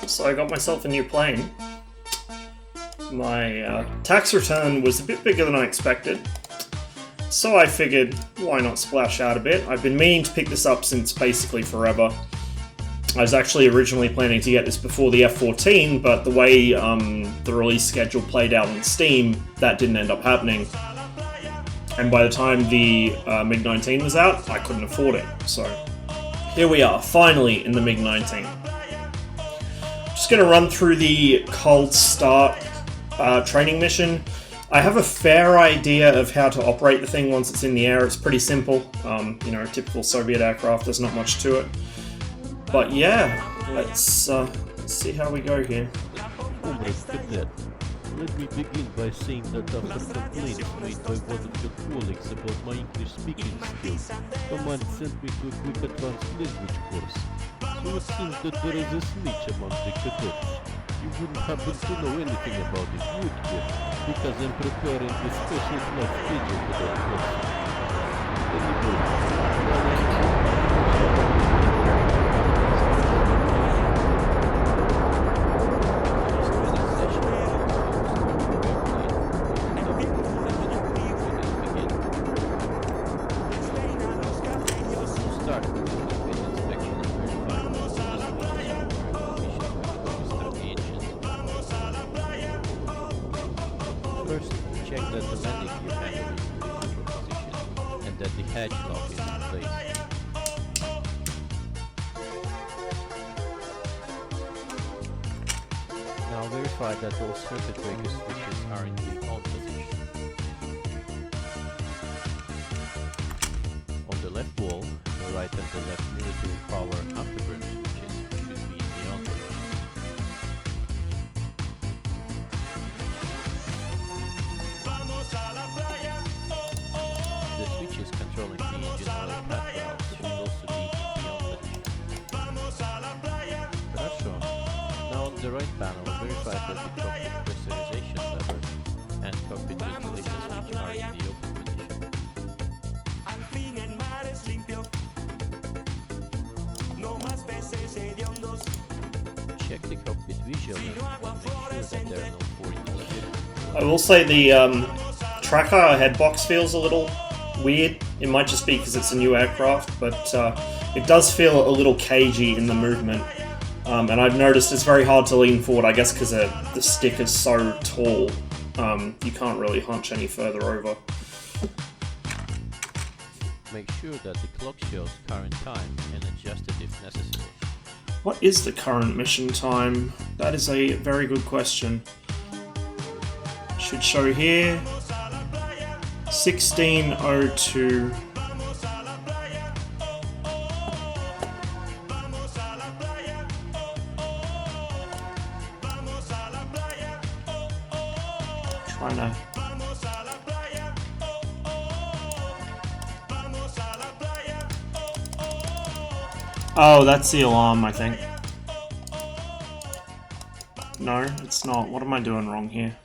So I got myself a new plane. My tax return was a bit bigger than I expected, so I figured, why not splash out a bit? I've been meaning to pick this up since basically forever. I was actually originally planning to get this before the F-14, but the way the release schedule played out on Steam, that didn't end up happening. And by the time the MiG-19 was out, I couldn't afford it. So here we are, finally in the MiG-19. Just going to run through the cold start training mission. I have a fair idea of how to operate the thing once it's in the air. It's pretty simple. You know, typical Soviet aircraft, there's not much to it. But yeah, let's see how we go here. Let me begin by saying that after complaints made by one of your colleagues about my English speaking skills, Command sent me to a quick advanced language course. So it seems that there is a snitch among the cadets. You wouldn't happen to know anything about it, would you? Because I'm preparing a special flight schedule for that person. First, check that the landing gear handle is in the neutral position and that the hatch lock is in place. Now verify that all circuit breaker switches are in the on position. On the left wall, the right and the left military power afterburner switches should be in the on position. The switches controlling the engine oil path valves should also be in the on position. Хорошо. Now on the right panel, verify that the cockpit pressurization lever and cockpit ventilation switch are in the open position. Check the cockpit visual and make sure that there are no foreign objects. I will say the tracker head box feels a little weird. It might just be because it's a new aircraft, but it does feel a little cagey in the movement. And I've noticed it's very hard to lean forward, I guess because the stick is so tall. You can't really hunch any further over. Make sure that the clock shows current time and adjust it if necessary. What is the current mission time? That is a very good question. Should show here 16:02. Trying to. Oh, that's the alarm, I think. No, it's not. What am I doing wrong here?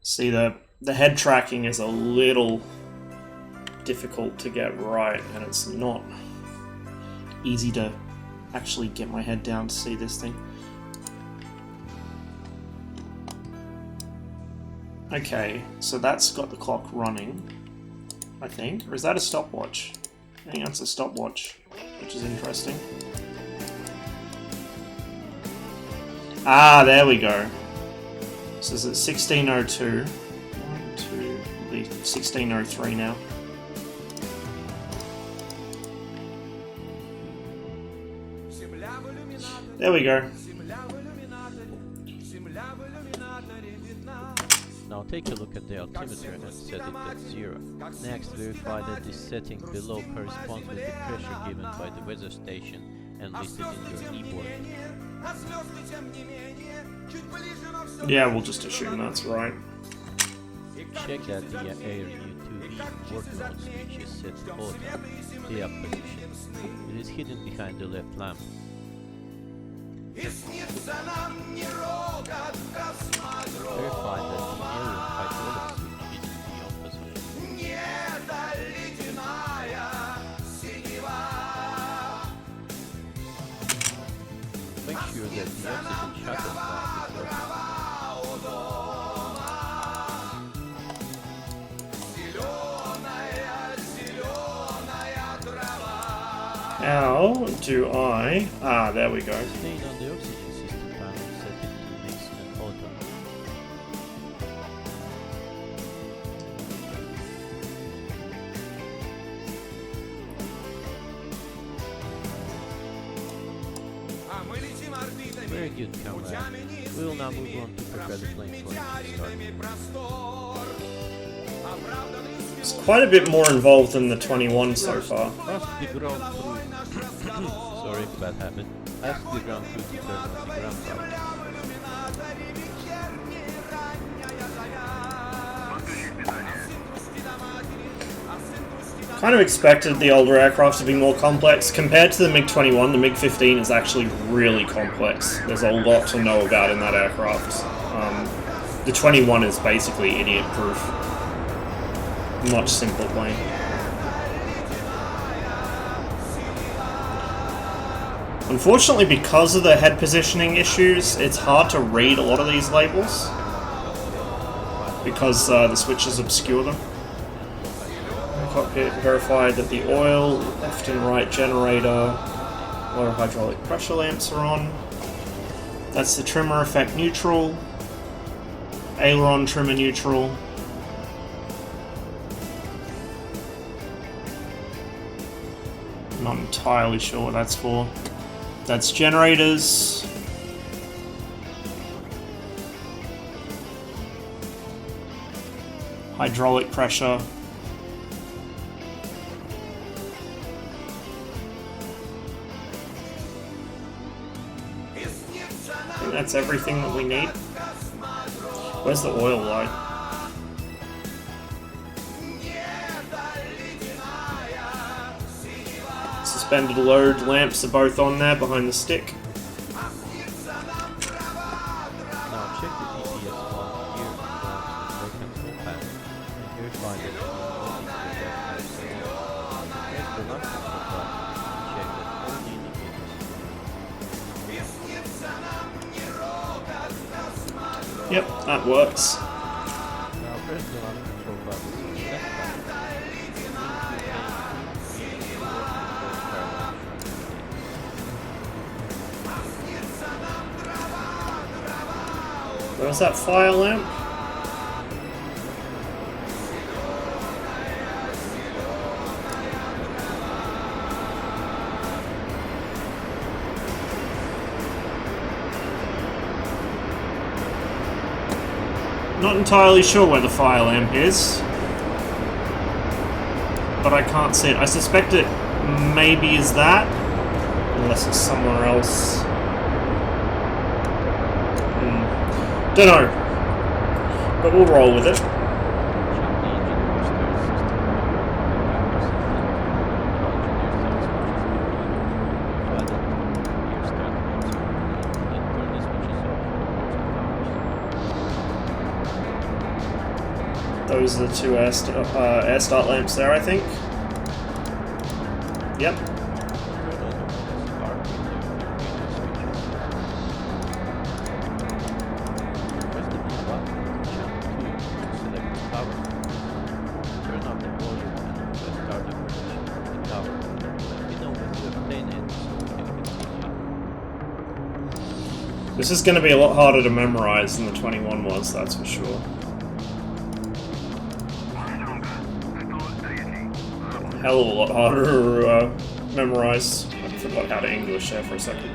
See, the head tracking is a little difficult to get right, and it's not easy to actually get my head down to see this thing. Okay, so that's got the clock running, I think. Or is that a stopwatch? I think that's a stopwatch, which is interesting. Ah, there we go. So this is 16:02. 1, 2, 16:03 now. There we go. Now take a look at the altimeter and set it at 0. Next, verify that the setting below corresponds with the pressure given by the weather station and listed in your keyboard. Yeah, we'll just assume that's right. Check that the ARU2V work mode switch is set to auto, the up position. It is hidden behind the left lamp. Verify that the aerial hydraulic switch is in the on position. make sure that the oxygen shuttles off because How do I... Ah, there we go. staying on the oxygen system panel, set it to mix and auto. Very good, comrade. We will now move on to prepare the plane for start. It's quite a bit more involved than the 21 so far. Ask the ground crew. Sorry, bad habit. Ask the ground crew to turn on the ground power. Kind of expected the older aircraft to be more complex. Compared to the MiG-21, the MiG-15 is actually really complex. There's a lot to know about in that aircraft. The 21 is basically idiot-proof. Much simpler plane. Unfortunately, because of the head positioning issues, it's hard to read a lot of these labels. Because the switches obscure them. Cockpit verified that the oil, left and right generator, lower hydraulic pressure lamps are on. That's the trimmer effect neutral. Aileron trimmer neutral. I'm not entirely sure what that's for. That's generators. Hydraulic pressure. I think that's everything that we need. Where's the oil light? Suspended load lamps are both on there behind the stick. Now check the DCS log here and the control panel. And here's why there's no loading for that press the left control button and check that all the indicators. Yep, that works. Now press the left control button on the left panel. Where's that fire lamp? Not entirely sure where the fire lamp is, but I can't see it. I suspect it maybe is that, unless it's somewhere else. Don't know, but we'll roll with it. Those are the two air start lamps there, I think. Yep. This is going to be a lot harder to memorize than the 21 was, that's for sure. Hell of a lot harder to memorize. I forgot how to English there for a second.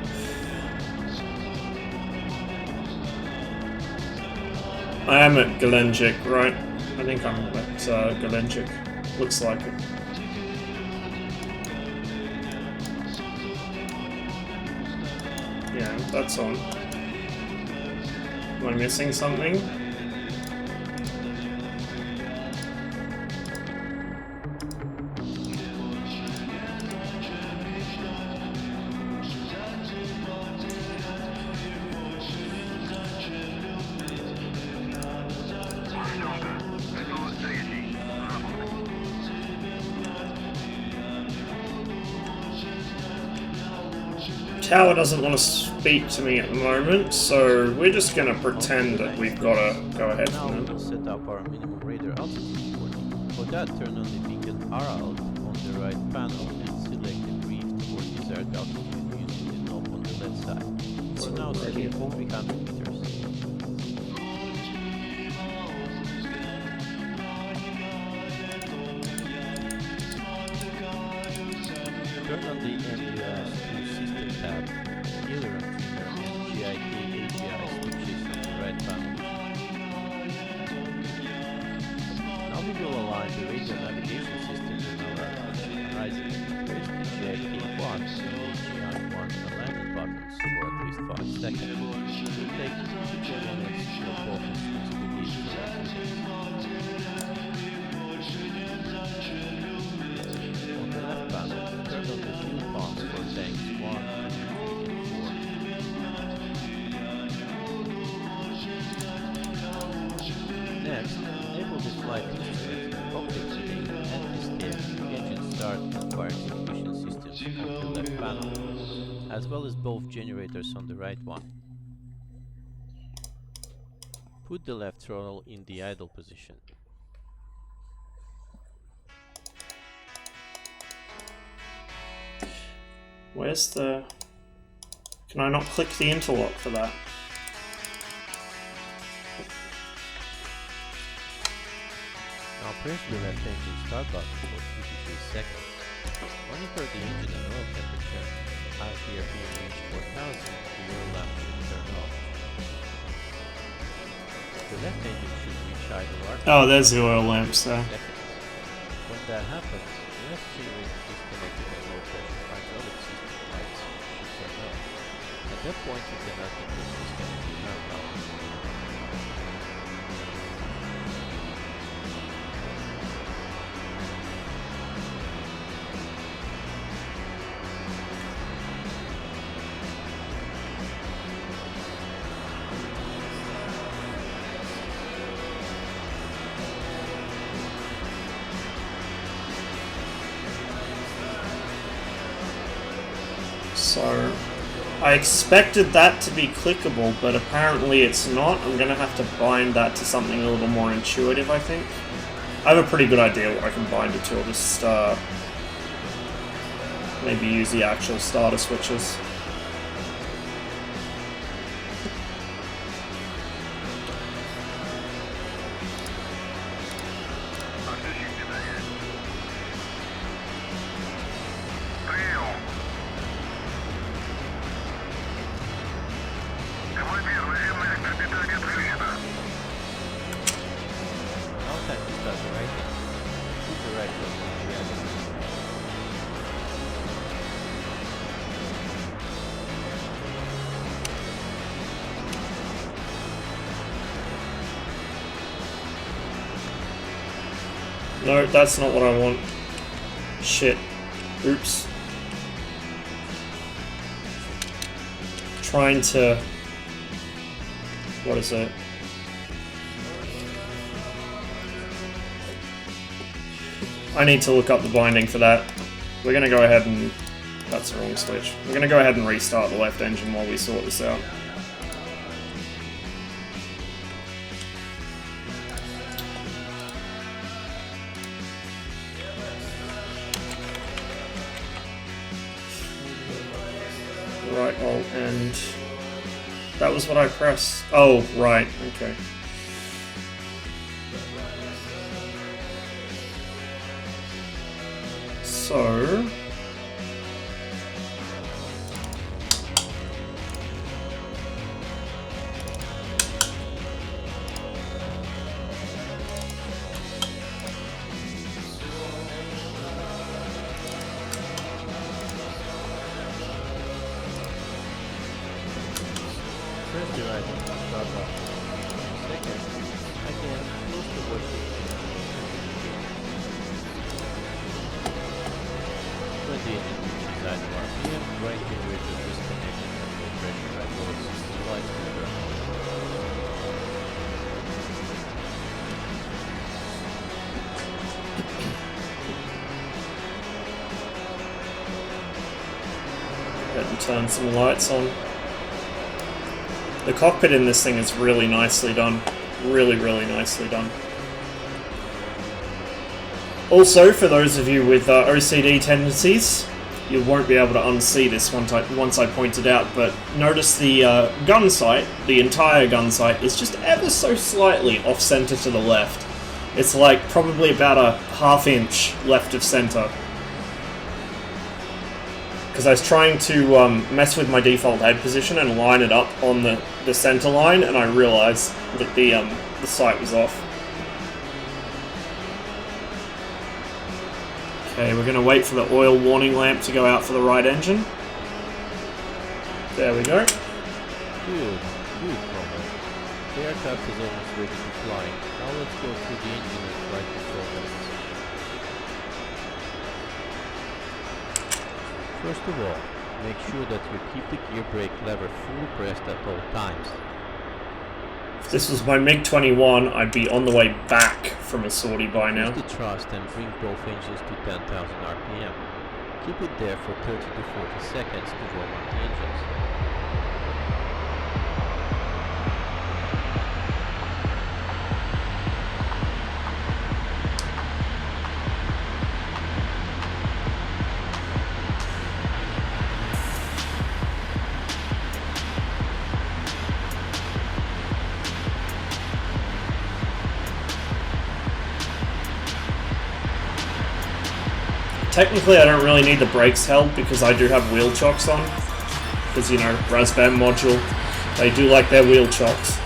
I am at Galenjik, right? I think I'm at Galenjik. Looks like it. Yeah, that's on. Am I missing something? Tower doesn't want to speak to me at the moment, so we're just going to pretend that we've got to go ahead Now from we'll them. set up our minimum radar altitude warning. For that, turn on the beacon R out on the right panel and select the brief or desired altitude using the knob on the left side. For now, set it at 300 meters. Turn on the MUS2 system tab, aileron tuner and GIK AGI switches on the right panel. Now we will align the radio navigation system in our horizon. Press the GIK quad and the GI1 alignment buttons for at least 5 seconds. It will take 2 to 10 minutes for both instruments to be corrected. On the left panel, turn on the fuel pumps for tanks 1, 2, 3 and 4. Next, enable the flight instrument and cockpit today and escape the engine start and fire extinguishing systems on the left panel, as well as both generators on the right one. Put the left throttle in the idle position. Where's the... Can I not click the interlock for that? Now press the left engine start button for 2 to 3 seconds. Monitor the engine and oil temperature. As the RPM reach 4000, the oil lamp should turn off. The left engine should reach idle RPM. Oh, there's the oil lamps there. When that happens, the left generator disconnected and low pressure hydraulic system lights should turn on. At that point, you can activate disconnect the power valve. So, I expected that to be clickable, but apparently it's not. I'm going to have to bind that to something a little more intuitive, I think. I have a pretty good idea what I can bind it to. I'll just maybe use the actual starter switches. No, that's not what I want. Shit. Oops. Trying to... What is it? I need to look up the binding for that. We're gonna go ahead and... That's the wrong switch. We're gonna go ahead and restart the left engine while we sort this out. Right, Alt, and that was what I pressed. Oh, right, okay. So... Press the right and start button. Second, again, close the working. When the engine reaches idle RPM, right generator disconnected and low pressure hydraulic system lights will turn on. Go ahead and turn some lights on. The cockpit in this thing is really nicely done. Really, really nicely done. Also, for those of you with OCD tendencies, you won't be able to unsee this once I point it out, but notice the gun sight, the entire gun sight, is just ever so slightly off-center to the left. It's like probably about a half-inch left of center. Because I was trying to mess with my default head position and line it up on the center line, and I realized that the sight was off. Okay, we're going to wait for the oil warning lamp to go out for the right engine. There we go. Good, Robert. The aircraft is almost ready to fly. Now let's go through the engine and try to focus. First of all, make sure that you keep the gear brake lever fully pressed at all times. If this was my MiG-21, I'd be on the way back from a sortie by now. Use the thrust and bring both engines to 10,000 RPM. Keep it there for 30 to 40 seconds to warm up the engines. Technically, I don't really need the brakes held because I do have wheel chocks on. Because, you know, Razbam module, they do like their wheel chocks.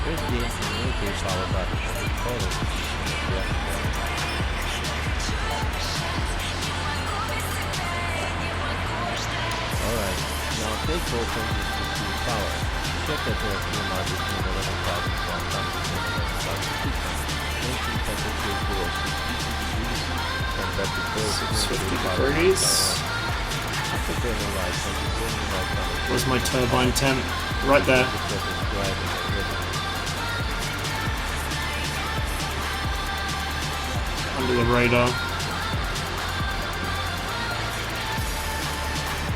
Here's the engine rotor followed by the controller position of the afterburner. Alright, now take both engines to full power. Check that there are fuel margins between 11,100 and 11,600. Engine temperature below 62 degrees, and that the both 50 degrees. Afterburner lights and the burning light on the Where's my turbine temp? Right there. Under the radar.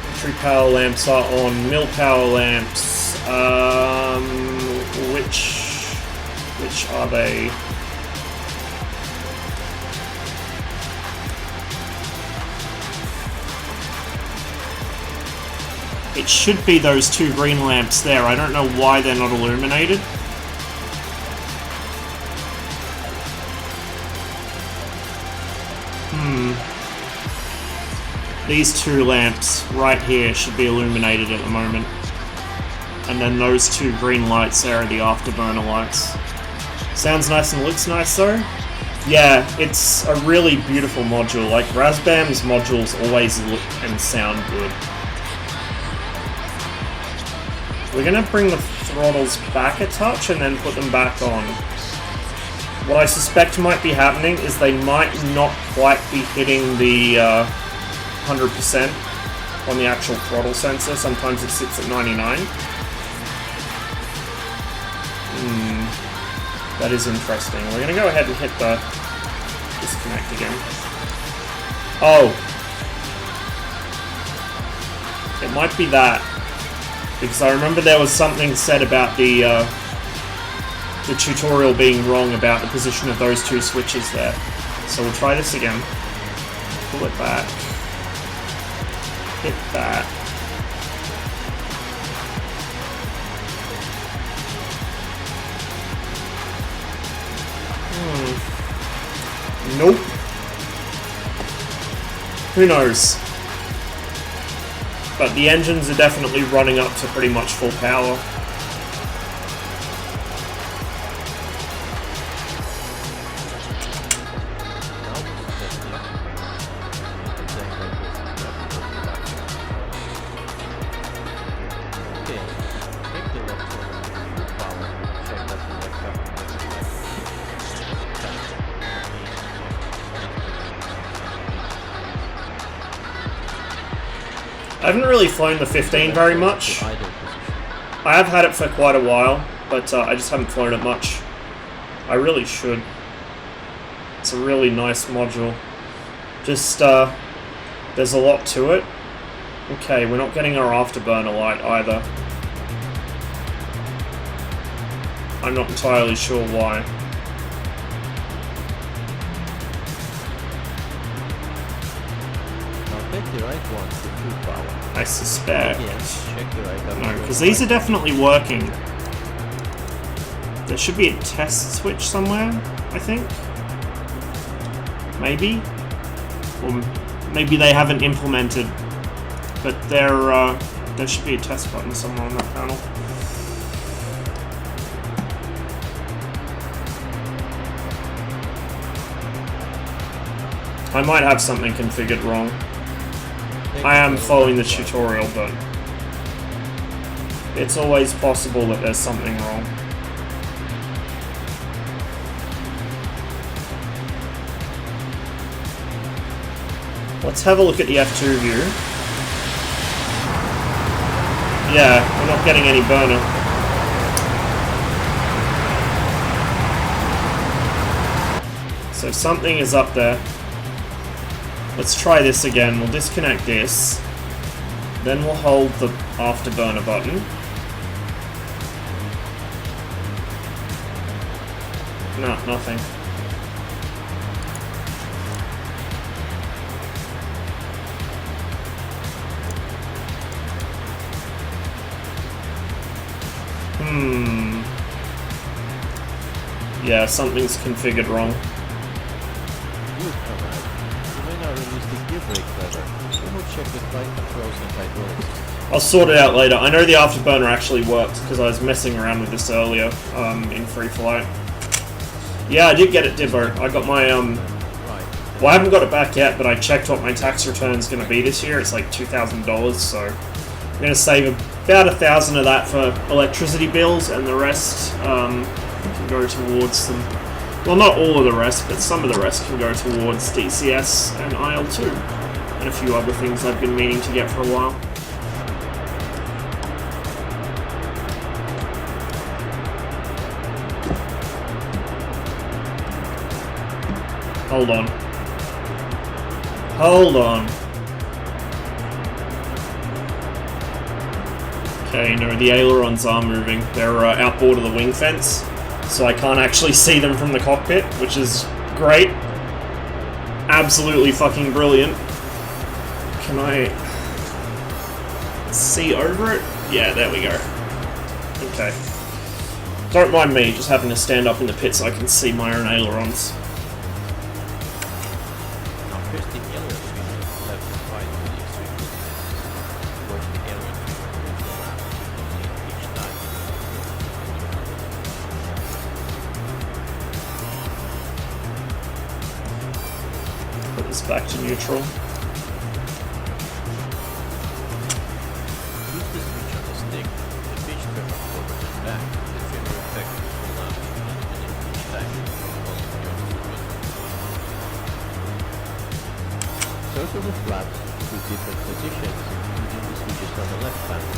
Entry power lamps are on. Mill power lamps. Which are they? It should be those two green lamps there. I don't know why they're not illuminated. These two lamps right here should be illuminated at the moment. And then those two green lights there are the afterburner lights. Sounds nice and looks nice though. Yeah, it's a really beautiful module. Like, Razbam's modules always look and sound good. We're gonna bring the throttles back a touch and then put them back on. What I suspect might be happening is they might not quite be hitting the 100% on the actual throttle sensor. Sometimes it sits at 99. That is interesting. We're going to go ahead and hit the disconnect again. Oh. It might be that. Because I remember there was something said about the tutorial being wrong about the position of those two switches there. So we'll try this again. Pull it back. Hit that. Nope. Who knows? But the engines are definitely running up to pretty much full power. I haven't really flown the 15 very much. I have had it for quite a while, but I just haven't flown it much. I really should. It's a really nice module. Just, there's a lot to it. Okay, we're not getting our afterburner light either. I'm not entirely sure why. I'll take the right one for true power. I suspect. Yes, check the right. No, because these are definitely working. There should be a test switch somewhere, I think. Maybe? Or maybe they haven't implemented, but there should be a test button somewhere on that panel. I might have something configured wrong. I am following the tutorial, but it's always possible that there's something wrong. Let's have a look at the F2 view. Yeah, we're not getting any burner. So something is up there. Let's try this again. We'll disconnect this. Then we'll hold the afterburner button. No, nothing. Yeah, something's configured wrong. Good, alright. You may now release the gear brake lever. We will check the flight controls and hydraulics. I'll sort it out later. I know the afterburner actually works because I was messing around with this earlier in free flight. Yeah, I did get it, Dibbo. I got my well, I haven't got it back yet, but I checked what my tax return's going to be this year. It's like $2,000, so I'm going to save about $1,000 of that for electricity bills, and the rest can go towards them. Well, not all of the rest, but some of the rest can go towards DCS and IL2, and a few other things I've been meaning to get for a while. Hold on. Hold on. Okay, no, the ailerons are moving. They're outboard of the wing fence, so I can't actually see them from the cockpit, which is great. Absolutely fucking brilliant. Can I see over it? Yeah, there we go. Okay. Don't mind me just having to stand up in the pit so I can see my own ailerons. Put this back to neutral. Use the switch on the stick. The pitch trimmer forward and back. The trimmer effect will allow you to manipulate each time. Circle the flaps to different positions using the switches on the left panel.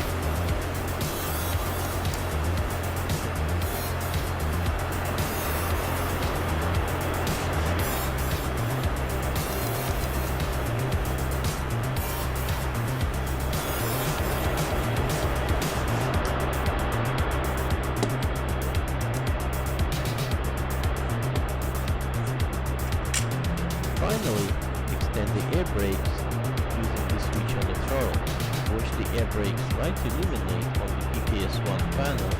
Finally, extend the air brakes using the switch on the throttle. Watch the air brakes light illuminate on the EPS1 panel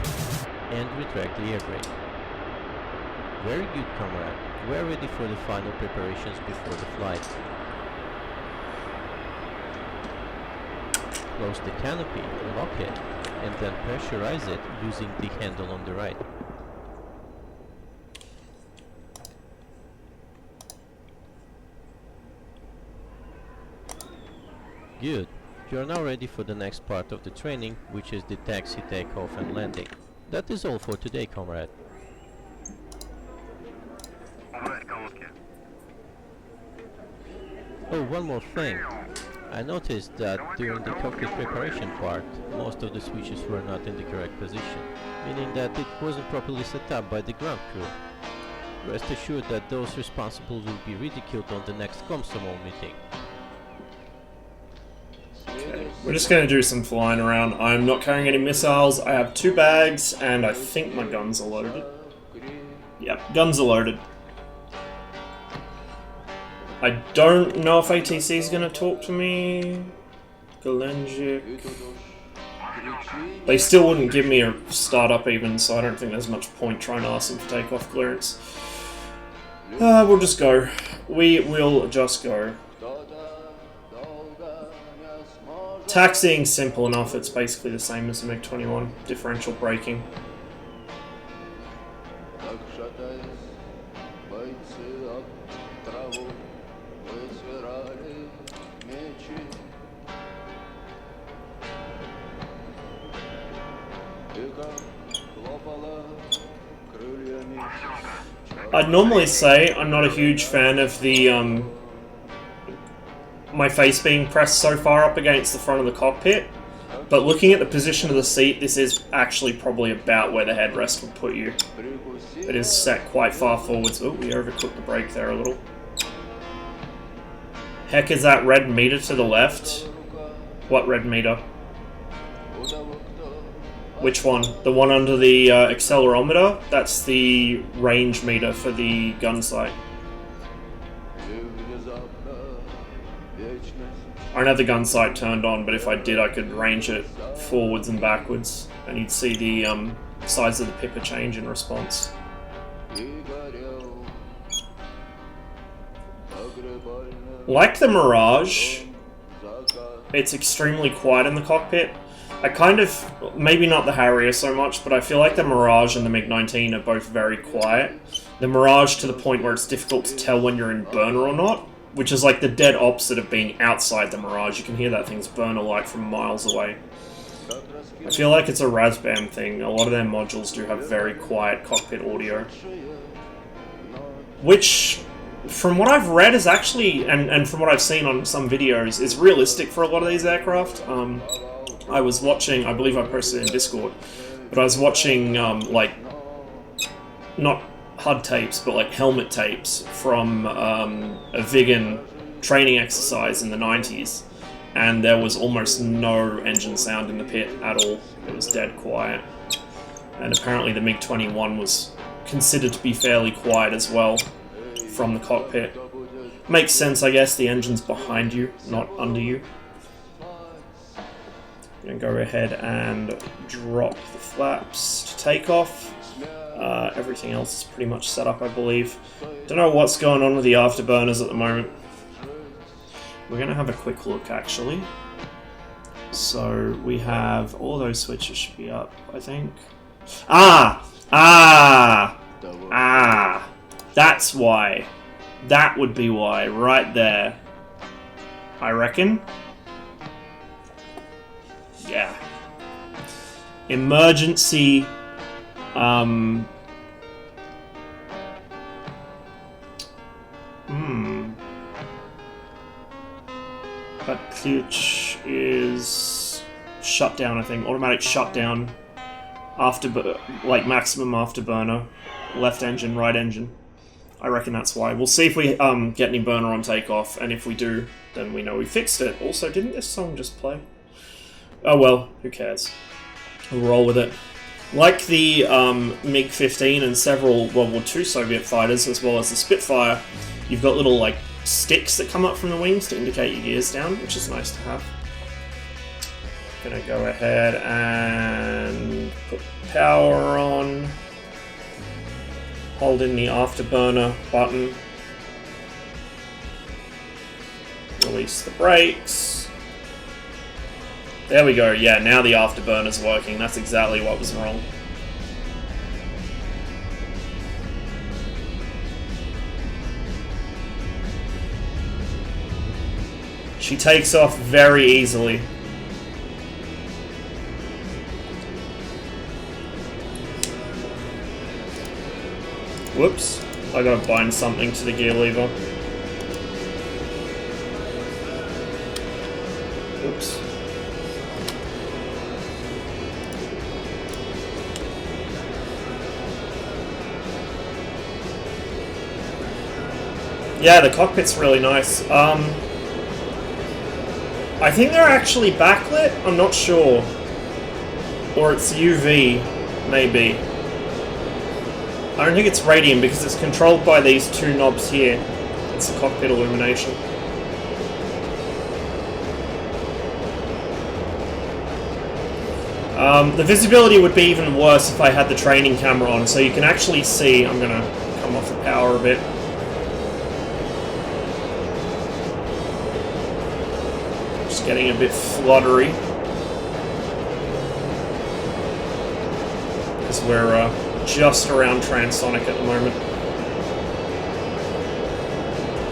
and retract the air brake. Very good, comrade. We're ready for the final preparations before the flight. Close the canopy, lock it, and then pressurize it using the handle on the right. Good. You are now ready for the next part of the training, which is the taxi, takeoff and landing. That is all for today, comrade. Oh, one more thing. I noticed that during the cockpit preparation part, most of the switches were not in the correct position, meaning that it wasn't properly set up by the ground crew. Rest assured that those responsible will be ridiculed on the next Komsomol meeting. Okay, we're just going to do some flying around. I'm not carrying any missiles. I have 2 bags, and I think my guns are loaded. Yep, guns are loaded. I don't know if ATC is going to talk to me. Galenjik. They still wouldn't give me a startup even, so I don't think there's much point trying to ask them for takeoff clearance. We'll just go. We will just go. Taxiing simple enough, it's basically the same as the MiG-21. Differential braking. I'd normally say I'm not a huge fan of the my face being pressed so far up against the front of the cockpit, but looking at the position of the seat, this is actually probably about where the headrest would put you. It is set quite far forwards. Oh, we overcooked the brake there a little. Heck is that red meter to the left? What red meter? Which one? The one under the accelerometer? That's the range meter for the gun sight. I don't have the gun sight turned on, but if I did, I could range it forwards and backwards, and you'd see the size of the pipper change in response. Like the Mirage, it's extremely quiet in the cockpit. I kind of, maybe not the Harrier so much, but I feel like the Mirage and the MiG-19 are both very quiet. The Mirage to the point where it's difficult to tell when you're in burner or not, which is like the dead opposite of being outside the Mirage. You can hear that thing's burner-like from miles away. I feel like it's a Razbam thing. A lot of their modules do have very quiet cockpit audio. Which, from what I've read, is actually, and from what I've seen on some videos, is realistic for a lot of these aircraft. I was watching, I believe I posted it in Discord, but I was watching, like, not HUD tapes, but like helmet tapes from a Vigan training exercise in the 90s, and there was almost no engine sound in the pit at all. It was dead quiet. And apparently the MiG-21 was considered to be fairly quiet as well from the cockpit. Makes sense, I guess, the engine's behind you, not under you. I'm going to go ahead and drop the flaps to take off. Everything else is pretty much set up, I believe. Don't know what's going on with the afterburners at the moment. We're going to have a quick look, actually. So we have all those switches should be up, I think. That's why. That would be why, right there. I reckon. Yeah. Emergency. But clutch is shut down, I think. Automatic shutdown. Like maximum afterburner. Left engine, right engine. I reckon that's why. We'll see if we get any burner on takeoff, and if we do, then we know we fixed it. Also, didn't this song just play? Oh well, who cares? We'll roll with it. Like the MiG-15 and several World War II Soviet fighters, as well as the Spitfire, you've got little like sticks that come up from the wings to indicate your gear's down, which is nice to have. Gonna go ahead and put power on. Hold in the afterburner button. Release the brakes. There we go, yeah, now the afterburner's working. That's exactly what was wrong. She takes off very easily. Whoops, I gotta bind something to the gear lever. Oops. Yeah, the cockpit's really nice. I think they're actually backlit. I'm not sure. Or it's UV, maybe. I don't think it's radiant because it's controlled by these two knobs here. It's the cockpit illumination. The visibility would be even worse if I had the training camera on, so you can actually see. I'm gonna come off the power a bit. Just getting a bit fluttery. Because we're just around transonic at the moment.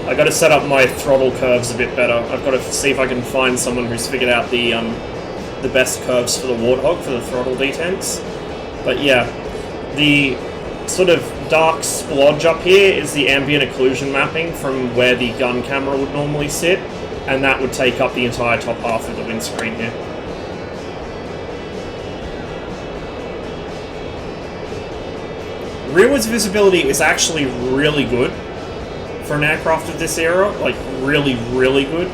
I got to set up my throttle curves a bit better. I've got to see if I can find someone who's figured out the best curves for the Warthog for the throttle detents. But yeah, the sort of dark splodge up here is the ambient occlusion mapping from where the gun camera would normally sit, and that would take up the entire top half of the windscreen here. Rearwards visibility is actually really good for an aircraft of this era, like really, really good.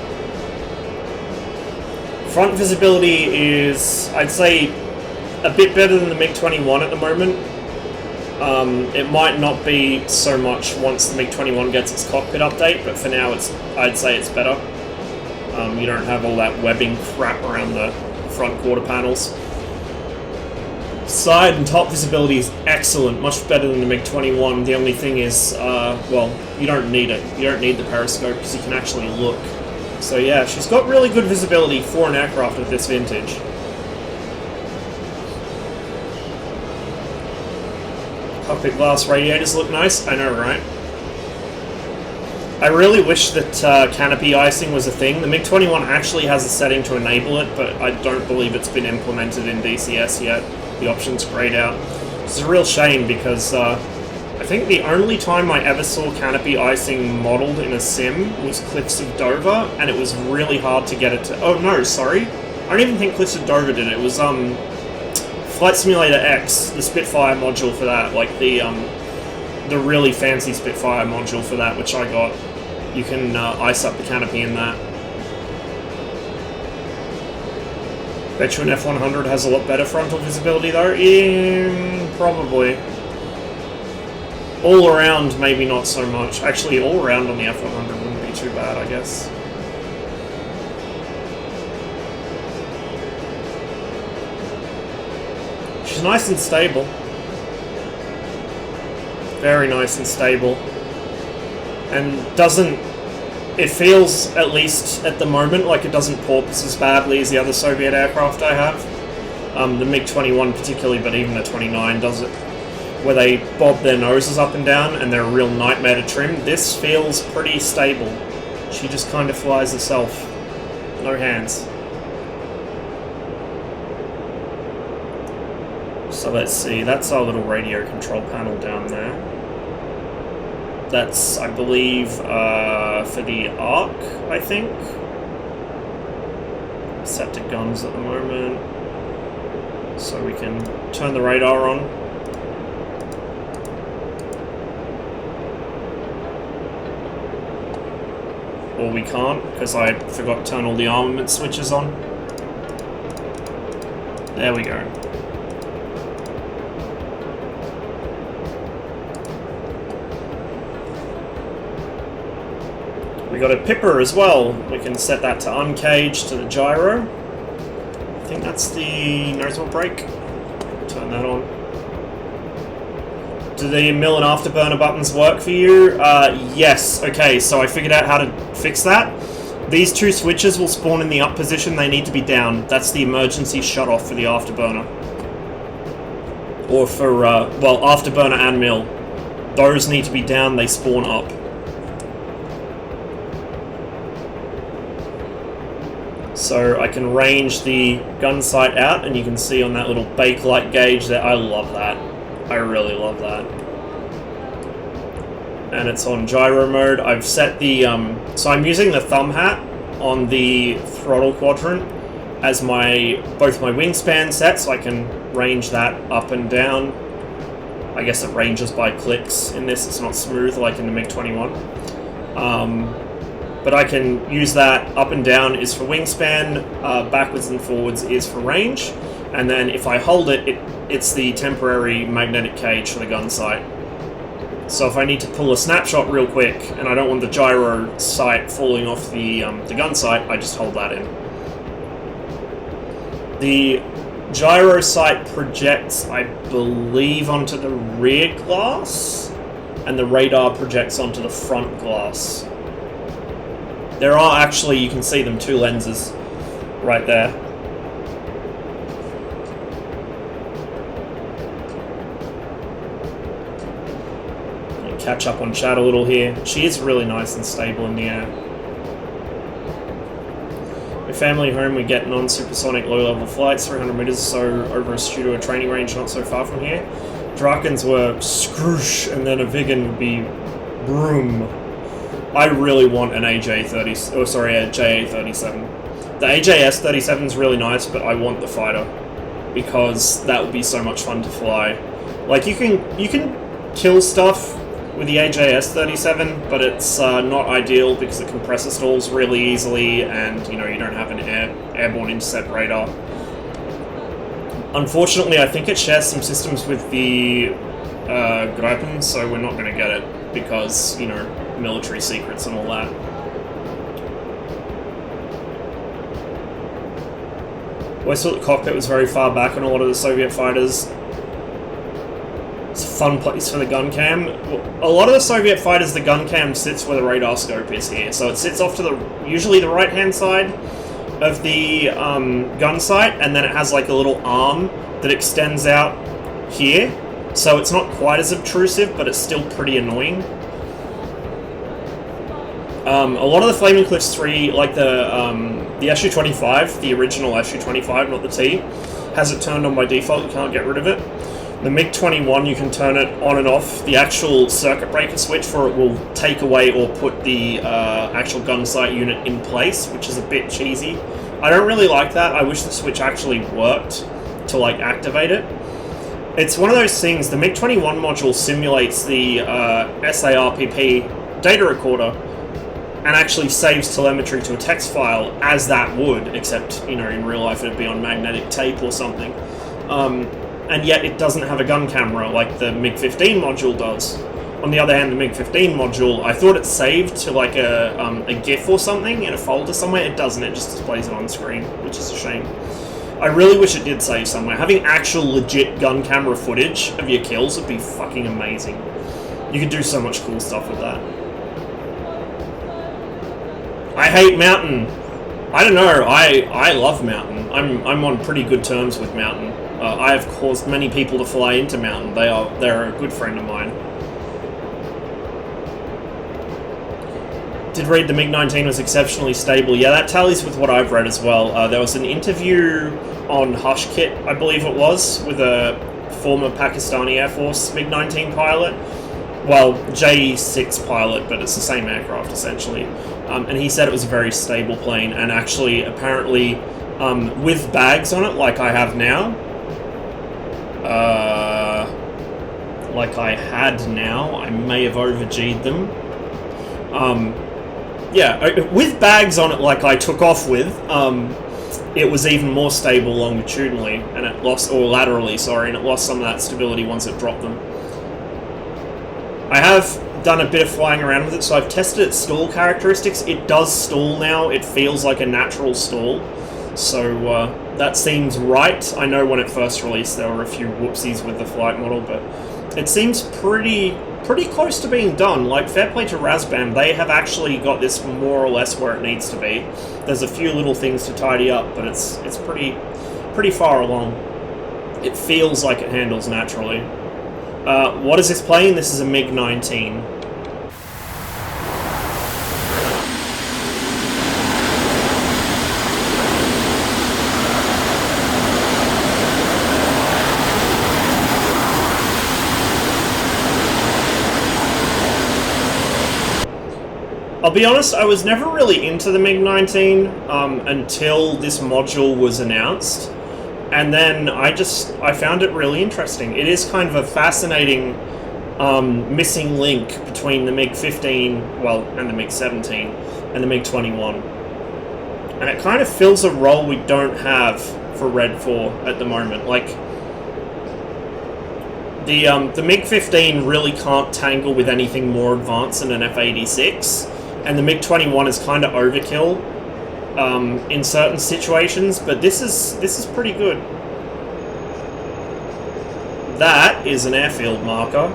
Front visibility is, I'd say, a bit better than the MiG-21 at the moment. It might not be so much once the MiG-21 gets its cockpit update, but for now I'd say it's better. You don't have all that webbing crap around the front quarter panels. Side and top visibility is excellent, much better than the MiG-21. The only thing is, well, you don't need it. You don't need the periscope because you can actually look. So yeah, she's got really good visibility for an aircraft of this vintage. Cockpit glass radiators look nice, I know, right? I really wish that canopy icing was a thing. The MiG-21 actually has a setting to enable it, but I don't believe it's been implemented in DCS yet. The option's grayed out. It's a real shame because I think the only time I ever saw canopy icing modeled in a sim was Cliffs of Dover, and it was really hard to get it to... Oh, no, sorry. I don't even think Cliffs of Dover did it. It was Flight Simulator X, the Spitfire module for that, like the really fancy Spitfire module for that, which I got. You can ice up the canopy in that. Bet you an F-100 has a lot better frontal visibility though? Probably. All around, maybe not so much. Actually, all around on the F-100 wouldn't be too bad, I guess. She's nice and stable. Very nice and stable. And doesn't... It feels, at least at the moment, like it doesn't porpoise as badly as the other Soviet aircraft I have. The MiG-21 particularly, but even the 29 does it. Where they bob their noses up and down and they're a real nightmare to trim. This feels pretty stable. She just kind of flies herself. No hands. So let's see, that's our little radio control panel down there. That's, I believe, for the arc, I think. Set to guns at the moment. So we can turn the radar on. Or we can't, because I forgot to turn all the armament switches on. There we go. We got a pipper as well. We can set that to uncaged to the gyro. I think that's the nozzle brake. Turn that on. Do the mill and afterburner buttons work for you? Yes. Okay, so I figured out how to fix that. These two switches will spawn in the up position. They need to be down. That's the emergency shut-off for the afterburner. Or for, well, afterburner and mill. Those need to be down. They spawn up. So I can range the gun sight out, and you can see on that little bakelite gauge there. I love that. I really love that. And it's on gyro mode. I've set the, so I'm using the thumb hat on the throttle quadrant, as both my wingspan set, so I can range that up and down. I guess it ranges by clicks in this, it's not smooth like in the MiG-21. But I can use that. Up and down is for wingspan, backwards and forwards is for range, and then if I hold it, it's the temporary magnetic cage for the gun sight. So if I need to pull a snapshot real quick, and I don't want the gyro sight falling off the gun sight, I just hold that in. The gyro sight projects, I believe, onto the rear glass, and the radar projects onto the front glass. There are actually, you can see them, 2 lenses right there. Catch up on chat a little here. She is really nice and stable in the air. My family home, we're getting on supersonic low-level flights, 300 meters or so over a studio training range not so far from here. Drakens were scroosh, and then a Vigan would be broom. I really want an AJ-30, oh sorry, a JA-37. The AJS-37 is really nice, but I want the fighter, because that would be so much fun to fly. Like, you can kill stuff with the AJS-37, but it's not ideal because it compressor stalls really easily, and you don't have an airborne intercept radar. Unfortunately, I think it shares some systems with the Gripen, so we're not going to get it because, military secrets and all that. Always thought the cockpit was very far back on a lot of the Soviet fighters. It's a fun place for the gun cam. A lot of the Soviet fighters, the gun cam sits where the radar scope is here. So it sits off to usually the right-hand side of the gun sight, and then it has like a little arm that extends out here. So it's not quite as obtrusive, but it's still pretty annoying. A lot of the Flaming Cliffs 3, like the Su-25, the original Su-25, not the T, has it turned on by default. You can't get rid of it. The MiG-21, you can turn it on and off. The actual circuit breaker switch for it will take away or put the actual gun sight unit in place, which is a bit cheesy. I don't really like that. I wish the switch actually worked to activate it. It's one of those things, the MiG-21 module simulates the SARPP data recorder and actually saves telemetry to a text file as that would, except, in real life it'd be on magnetic tape or something. And yet it doesn't have a gun camera like the MiG-15 module does. On the other hand, the MiG-15 module, I thought it saved to a GIF or something in a folder somewhere. It doesn't, it just displays it on screen, which is a shame. I really wish it did save somewhere. Having actual legit gun camera footage of your kills would be fucking amazing. You could do so much cool stuff with that. I hate Mountain. I don't know, I love Mountain. I'm on pretty good terms with Mountain. I have caused many people to fly into Mountain. They're a good friend of mine. Did read the MiG-19 was exceptionally stable. Yeah, that tallies with what I've read as well. There was an interview on Hush Kit, I believe it was, with a former Pakistani Air Force MiG-19 pilot. Well, J6 pilot, but it's the same aircraft, essentially. And he said it was a very stable plane, and actually, apparently, with bags on it, like I have now, I may have over-G'd them. Yeah, with bags on it like I took off with, it was even more stable longitudinally, and it lost, or laterally, sorry, and it lost some of that stability once it dropped them. I have done a bit of flying around with it, so I've tested its stall characteristics. It does stall now, it feels like a natural stall, so that seems right. I know when it first released there were a few whoopsies with the flight model, but it seems pretty close to being done. Like, fair play to Razbam, they have actually got this more or less where it needs to be. There's a few little things to tidy up, but it's pretty far along. It feels like it handles naturally. What is this plane? This is a MiG-19. I'll be honest, I was never really into the MiG-19 until this module was announced. And then I found it really interesting. It is kind of a fascinating missing link between the MiG-15, well, and the MiG-17, and the MiG-21. And it kind of fills a role we don't have for Red 4 at the moment. Like, the MiG-15 really can't tangle with anything more advanced than an F-86, and the MiG-21 is kind of overkill in certain situations, but this is pretty good. That is an airfield marker.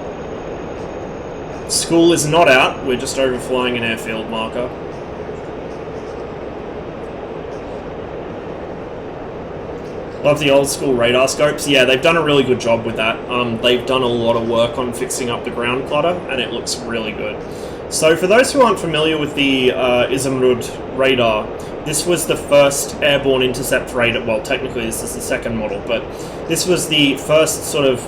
School is not out, we're just overflying an airfield marker. Love the old school radar scopes. Yeah, they've done a really good job with that. They've done a lot of work on fixing up the ground clutter, and it looks really good. So for those who aren't familiar with the Izumrud radar, this was the first airborne intercept radar. Well, technically this is the second model, but this was the first sort of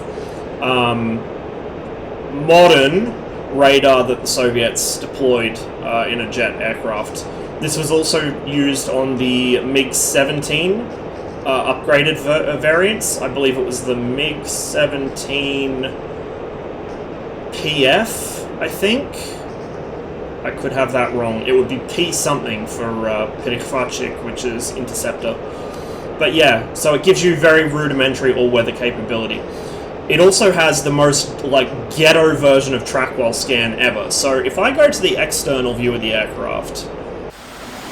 modern radar that the Soviets deployed in a jet aircraft. This was also used on the MiG-17 upgraded variants. I believe it was the MiG-17 PF, I think. I could have that wrong. It would be P something for Perechvachik, which is interceptor. But yeah, so it gives you very rudimentary all-weather capability. It also has the most, like, ghetto version of track while scan ever. So if I go to the external view of the aircraft,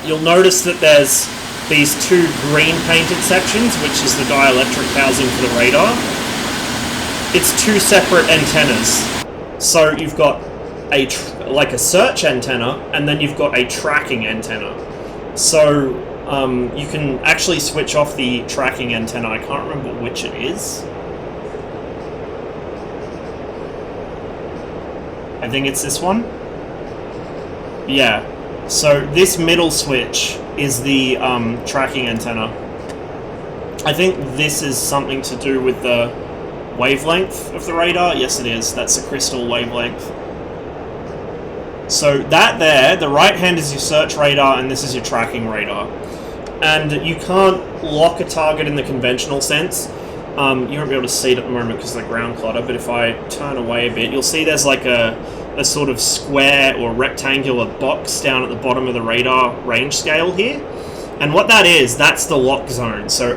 you'll notice that there's these two green painted sections, which is the dielectric housing for the radar. It's two separate antennas. So you've got like a search antenna, and then you've got a tracking antenna. So you can actually switch off the tracking antenna. I can't remember which it is. I think it's this one. Yeah. So this middle switch is the tracking antenna. I think this is something to do with the wavelength of the radar. Yes, it is. That's the crystal wavelength. So that there, the right hand is your search radar, and this is your tracking radar. And you can't lock a target in the conventional sense. You won't be able to see it at the moment because of the ground clutter, but if I turn away a bit, you'll see there's like a sort of square or rectangular box down at the bottom of the radar range scale here. And what that is, that's the lock zone. So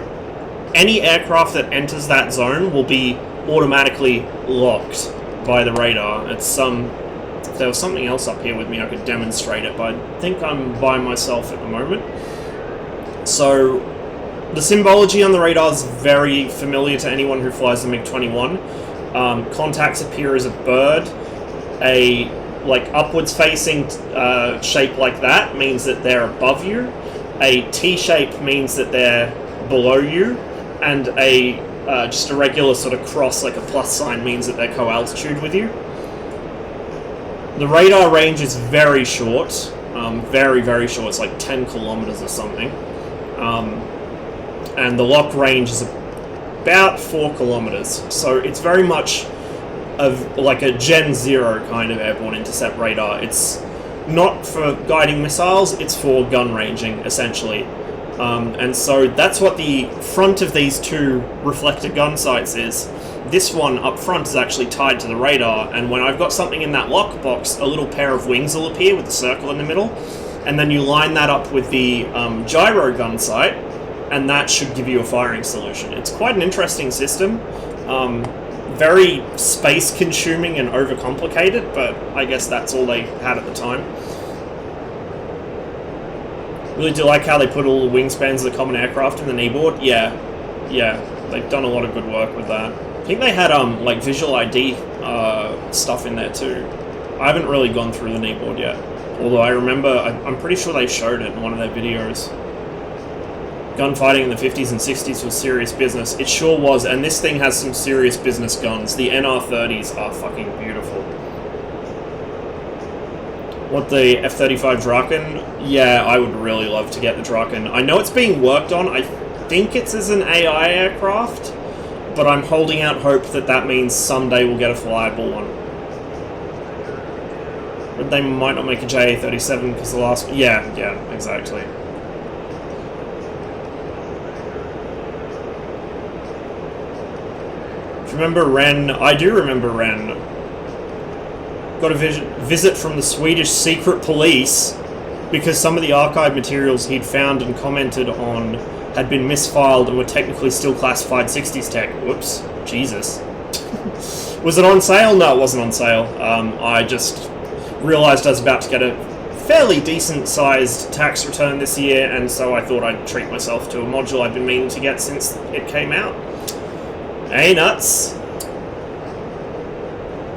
any aircraft that enters that zone will be automatically locked by the radar. It's if there was something else up here with me, I could demonstrate it, but I think I'm by myself at the moment. So the symbology on the radar is very familiar to anyone who flies the MiG-21. Contacts appear as a bird. A upwards facing shape like that means that they're above you. A T shape means that they're below you, and just a regular sort of cross, like a plus sign, means that they're co-altitude with you. The radar range is very short, very, very short. It's like 10 kilometers or something. And the lock range is about 4 kilometers. So it's very much of like a Gen 0 kind of airborne intercept radar. It's not for guiding missiles, it's for gun ranging, essentially. And so that's what the front of these two reflector gun sights is. This one up front is actually tied to the radar, and when I've got something in that lockbox, a little pair of wings will appear with a circle in the middle, and then you line that up with the gyro gun sight, and that should give you a firing solution. It's quite an interesting system. Very space-consuming and overcomplicated, but I guess that's all they had at the time. Really do like how they put all the wingspans of the common aircraft in the kneeboard. Yeah, they've done a lot of good work with that. I think they had like visual ID stuff in there too. I haven't really gone through the kneeboard yet, although I remember, I'm pretty sure they showed it in one of their videos. Gunfighting in the 50s and 60s was serious business. It sure was, and this thing has some serious business guns. The NR-30s are fucking beautiful. What, the F-35 Draken? Yeah, I would really love to get the Draken. I know it's being worked on. I think it's as an AI aircraft, but I'm holding out hope that that means someday we'll get a flyable one. But they might not make a JA-37 because the last one... Yeah, exactly. Do you remember Ren? I do remember Ren. Got a visit from the Swedish secret police because some of the archive materials he'd found and commented on had been misfiled and were technically still classified 60s tech. Whoops. Jesus. Was it on sale? No, it wasn't on sale. I just realised I was about to get a fairly decent-sized tax return this year, and so I thought I'd treat myself to a module I've been meaning to get since it came out. Hey, nuts!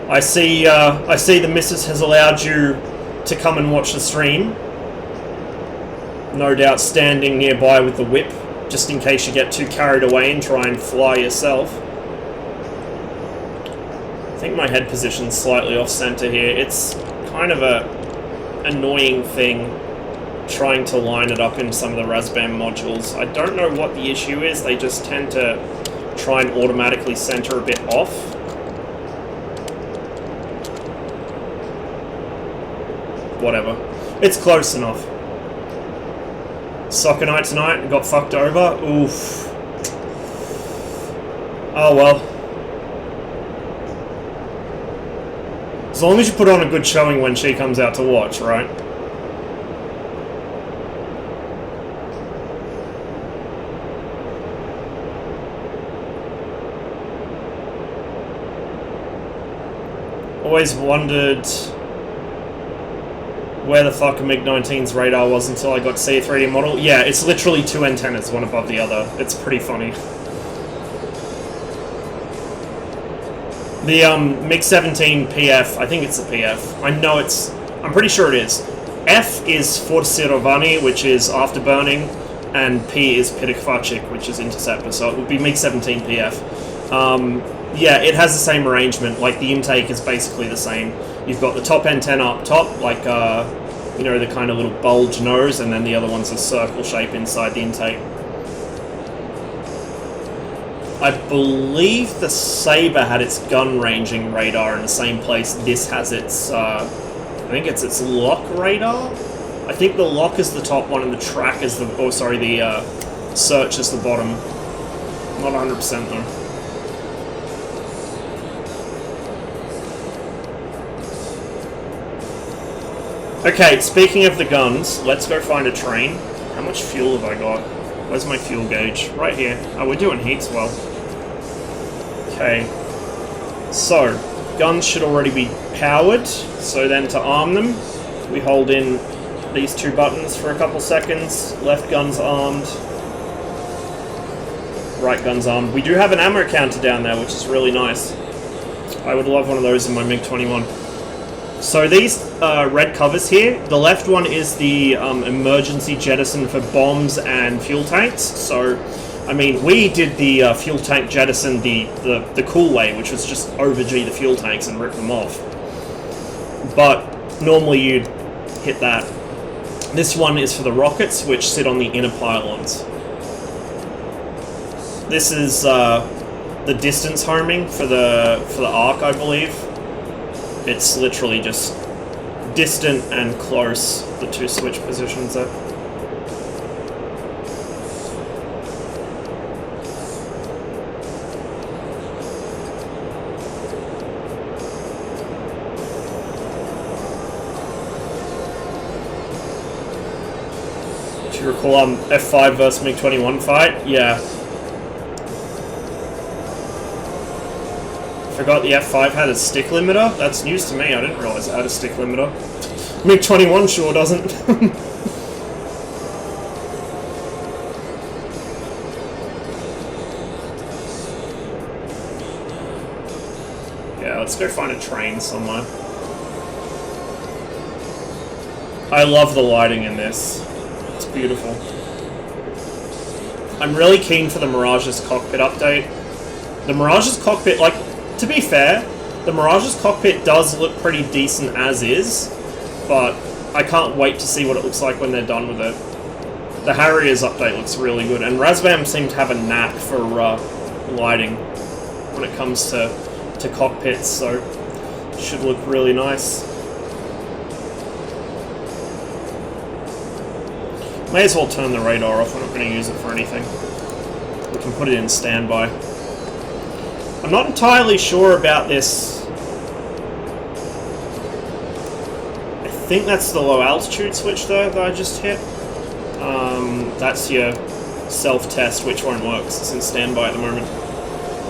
I see the missus has allowed you to come and watch the stream. No doubt standing nearby with the whip, just in case you get too carried away and try and fly yourself. I think my head position's slightly off-center here. It's kind of a annoying thing trying to line it up in some of the Razbam modules. I don't know what the issue is, they just tend to try and automatically center a bit off. Whatever. It's close enough. Soccer night tonight and got fucked over. Oof. Oh well. As long as you put on a good showing when she comes out to watch, right? Always wondered where the fuck a MiG-19's radar was until I got to see a 3D model. Yeah, it's literally two antennas, one above the other. It's pretty funny. The MiG-17 PF, I think it's a PF. I'm pretty sure it is. F is Forsirovani, which is afterburning, and P is Pirikvachik, which is interceptor, so it would be MiG-17 PF. Yeah, it has the same arrangement, like the intake is basically the same. You've got the top antenna up top, like, you know, the kind of little bulge nose, and then the other one's a circle shape inside the intake. I believe the Sabre had its gun ranging radar in the same place this has its, I think it's its lock radar? I think the lock is the top one and the track is the, oh sorry, the search is the bottom. Not 100% though. Okay, speaking of the guns, let's go find a train. How much fuel have I got? Where's my fuel gauge? Right here. Oh, we're doing heats well. Okay. So, guns should already be powered. So then to arm them, we hold in these two buttons for a couple seconds. Left gun's armed. Right gun's armed. We do have an ammo counter down there, which is really nice. I would love one of those in my MiG-21. So these red covers here, the left one is the emergency jettison for bombs and fuel tanks. So, I mean, we did the fuel tank jettison the cool way, which was just over-G the fuel tanks and rip them off. But normally you'd hit that. This one is for the rockets, which sit on the inner pylons. This is the distance homing for the arc, I believe. It's literally just distant and close, the two switch positions there. Do you recall F5 versus MiG-21 fight? Yeah. Forgot the F5 had a stick limiter? That's news to me, I didn't realise it had a stick limiter. MiG-21 sure doesn't. Yeah, let's go find a train somewhere. I love the lighting in this. It's beautiful. I'm really keen for the Mirage's cockpit update. The Mirage's cockpit, like, to be fair, the Mirage's cockpit does look pretty decent as is, but I can't wait to see what it looks like when they're done with it. The Harrier's update looks really good, and Razbam seem to have a knack for lighting when it comes to cockpits, so it should look really nice. May as well turn the radar off, we're not going to use it for anything. We can put it in standby. I'm not entirely sure about this. I think that's the low altitude switch though that I just hit. That's your self-test, which won't work, it's in standby at the moment.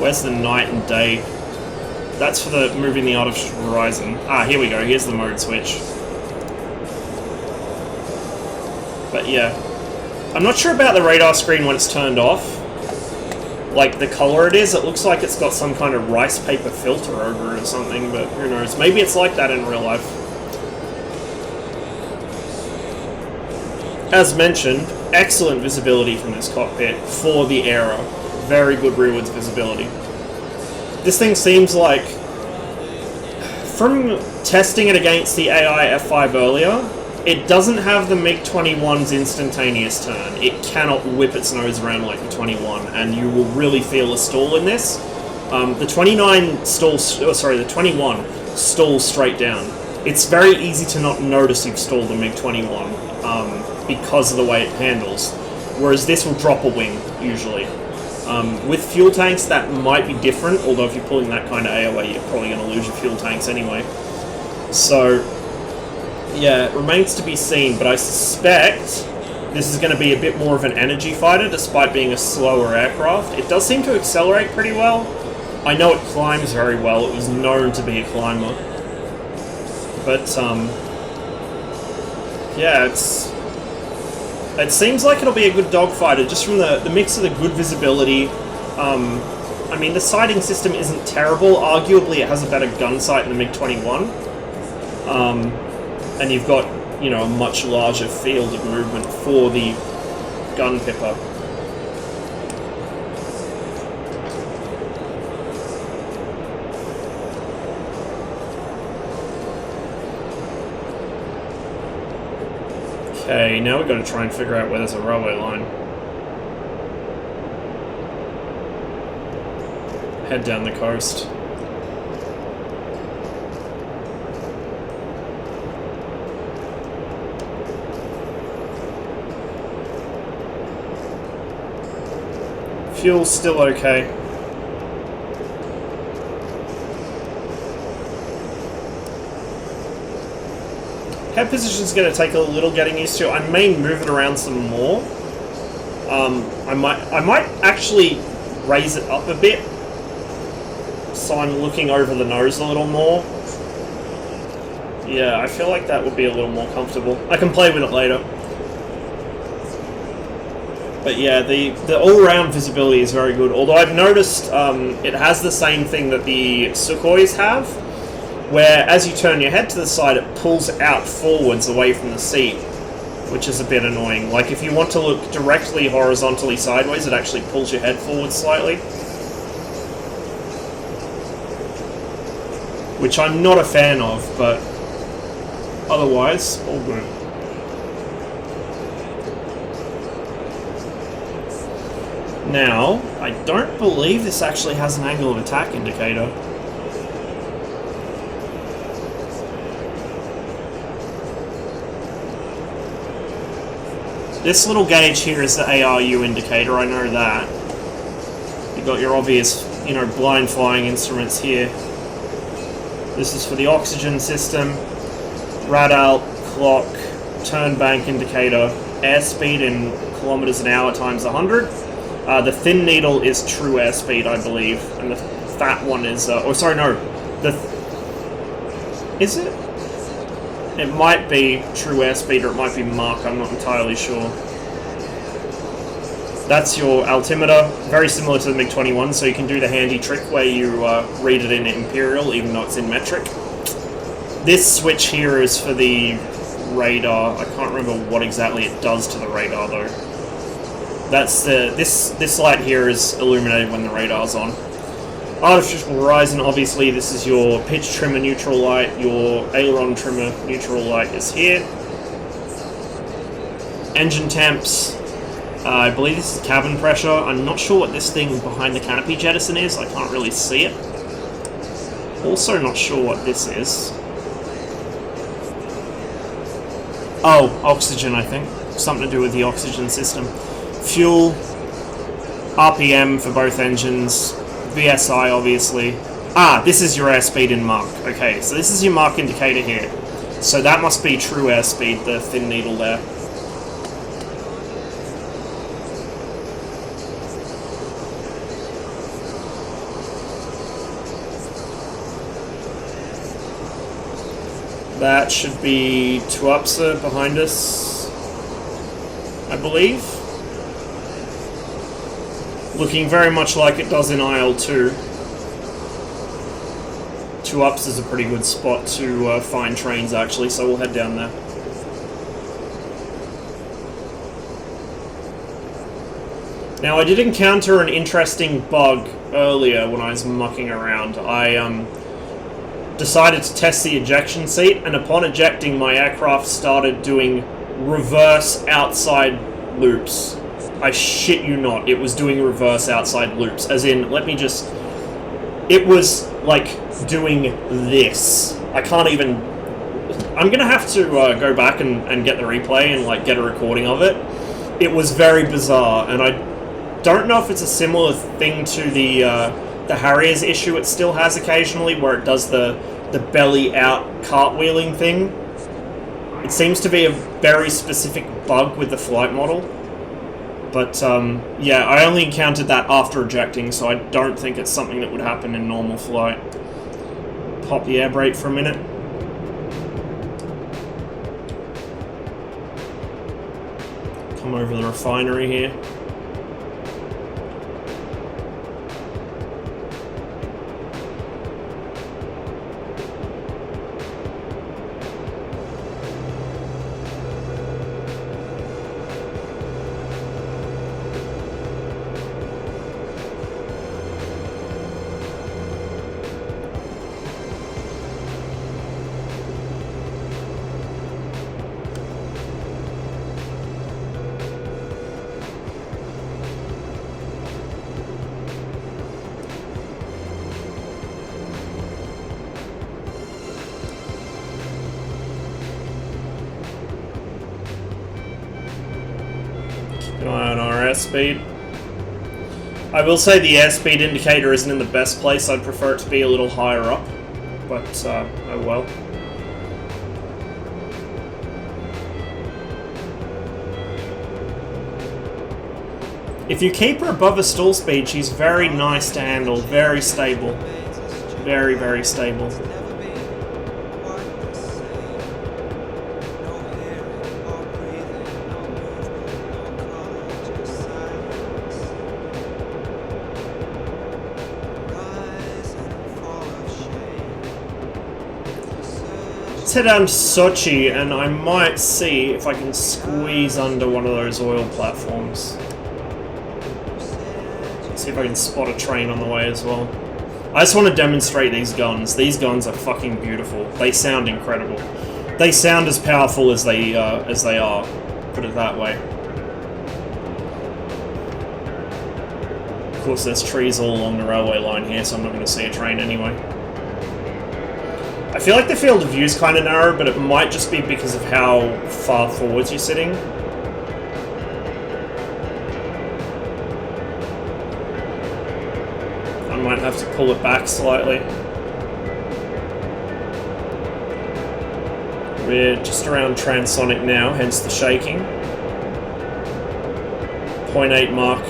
Where's the night and day? That's for the moving the artificial horizon. Ah, here we go, here's the mode switch. But yeah, I'm not sure about the radar screen when it's turned off. Like the color it is, it looks like it's got some kind of rice paper filter over it or something, but who knows, maybe it's like that in real life. As mentioned, excellent visibility from this cockpit for the era. Very good rearwards visibility. This thing seems like, from testing it against the AI F5 earlier, it doesn't have the MiG-21's instantaneous turn. It cannot whip its nose around like the 21, and you will really feel a stall in this. The 29 stalls, the 21 stalls straight down. It's very easy to not notice you've stalled the MiG-21 because of the way it handles, whereas this will drop a wing, usually. With fuel tanks, that might be different, although if you're pulling that kind of AOA, you're probably going to lose your fuel tanks anyway. So, yeah, it remains to be seen, but I suspect this is going to be a bit more of an energy fighter, despite being a slower aircraft. It does seem to accelerate pretty well. I know it climbs very well, it was known to be a climber. But, yeah, it seems like it'll be a good dogfighter, just from the mix of the good visibility. I mean, the sighting system isn't terrible. Arguably, it has a better gun sight than the MiG-21. And you've got, you know, a much larger field of movement for the gun pipper. Okay, now we've got to try and figure out where there's a railway line. Head down the coast. Fuel's still okay. Head position's going to take a little getting used to. I may move it around some more. I might actually raise it up a bit, so I'm looking over the nose a little more. Yeah, I feel like that would be a little more comfortable. I can play with it later. But yeah, the all-round visibility is very good. Although I've noticed it has the same thing that the Sukhois have, where as you turn your head to the side, it pulls out forwards away from the seat, which is a bit annoying. Like if you want to look directly horizontally sideways, it actually pulls your head forward slightly, which I'm not a fan of, but otherwise, all good. Now, I don't believe this actually has an angle of attack indicator. This little gauge here is the ARU indicator, I know that. You've got your obvious, you know, blind flying instruments here. This is for the oxygen system, radar, clock, turn bank indicator, airspeed in kilometers an hour times 100. The thin needle is true airspeed, I believe, and the fat one is, is it? It might be true airspeed or it might be Mach, I'm not entirely sure. That's your altimeter, very similar to the MiG-21, so you can do the handy trick where you read it in imperial even though it's in metric. This switch here is for the radar. I can't remember what exactly it does to the radar though. That's this light here is illuminated when the radar's on. Artificial horizon, obviously this is your pitch trimmer neutral light, your aileron trimmer neutral light is here. Engine temps, I believe this is cabin pressure. I'm not sure what this thing behind the canopy jettison is, I can't really see it. Also not sure what this is. Oh, oxygen I think. something to do with the oxygen system. Fuel, RPM for both engines, VSI obviously. Ah, this is your airspeed in Mach. Okay, so this is your Mach indicator here. So that must be true airspeed, the thin needle there. That should be Tuapsa behind us, I believe. Looking very much like it does in IL-2. Tuapsa is a pretty good spot to find trains actually, so we'll head down there. Now I did encounter an interesting bug earlier when I was mucking around. I decided to test the ejection seat, and upon ejecting, my aircraft started doing reverse outside loops. I shit you not, it was doing reverse outside loops. As in, let me just... It was, like, doing this. I can't even... I'm gonna have to go back and get the replay and, like, get a recording of it. It was very bizarre, and I don't know if it's a similar thing to the Harrier's issue it still has occasionally, where it does the belly out cartwheeling thing. It seems to be a very specific bug with the flight model. But, yeah, I only encountered that after ejecting, so I don't think it's something that would happen in normal flight. Pop the air brake for a minute. Come over the refinery here. On our airspeed. I will say the airspeed indicator isn't in the best place. I'd prefer it to be a little higher up, but oh well. If you keep her above a stall speed, she's very nice to handle, very stable. Very, very stable. Let's head down to Sochi, and I might see if I can squeeze under one of those oil platforms. See if I can spot a train on the way as well. I just want to demonstrate these guns. These guns are fucking beautiful. They sound incredible. They sound as powerful as they are. Put it that way. Of course, there's trees all along the railway line here, so I'm not going to see a train anyway. I feel like the field of view is kind of narrow, but it might just be because of how far forwards you're sitting. I might have to pull it back slightly. We're just around transonic now, hence the shaking. 0.8 Mach.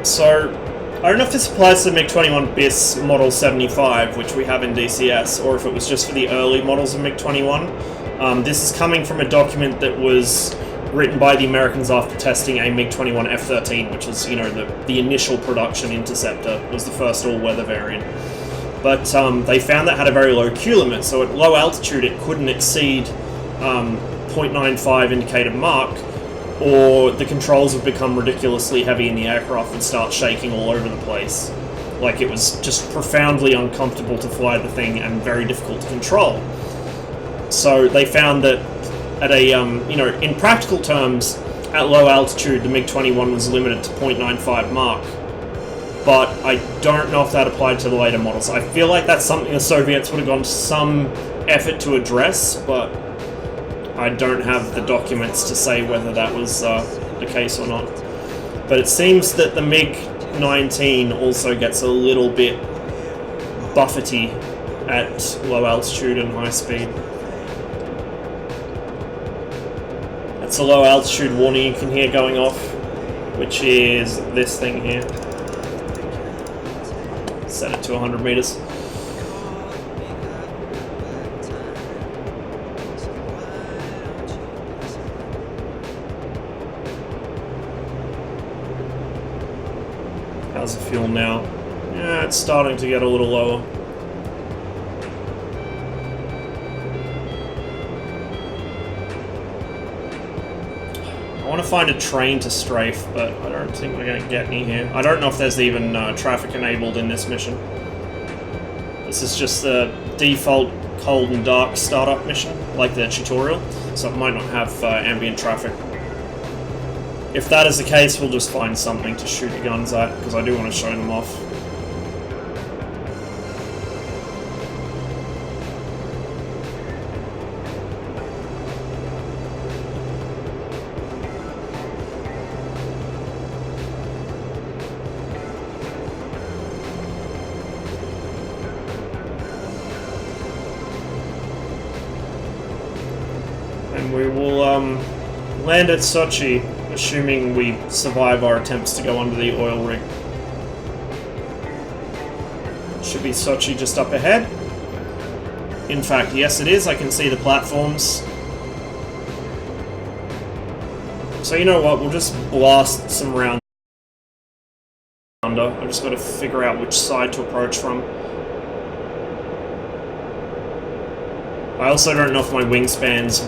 So, I don't know if this applies to the MiG-21 BIS Model 75, which we have in DCS, or if it was just for the early models of MiG-21. This is coming from a document that was written by the Americans after testing a MiG-21 F-13, which was, you know, the initial production interceptor. It was the first all-weather variant. But they found that had a very low Q limit, so at low altitude it couldn't exceed 0.95 indicated Mach, or the controls would become ridiculously heavy and the aircraft would start shaking all over the place. Like, it was just profoundly uncomfortable to fly the thing and very difficult to control. So they found that at a, you know, in practical terms, at low altitude, the MiG-21 was limited to 0.95 Mach. but I don't know if that applied to the later models. I feel like that's something the Soviets would have gone to some effort to address, but I don't have the documents to say whether that was the case or not. But it seems that the MiG-19 also gets a little bit buffety at low altitude and high speed. That's a low altitude warning you can hear going off, which is this thing here. Set it to 100 meters. How's the fuel now? Yeah, it's starting to get a little lower. I want to find a train to strafe, but I don't think we're going to get any here. I don't know if there's even traffic enabled in this mission. This is just the default cold and dark startup mission, like the tutorial, so it might not have ambient traffic. If that is the case, we'll just find something to shoot the guns at, because I do want to show them off. And we will land at Sochi, assuming we survive our attempts to go under the oil rig. Should be Sochi just up ahead. In fact, yes it is, I can see the platforms. So you know what, we'll just blast some rounds under. I've just got to figure out which side to approach from. I also don't know if my wingspan's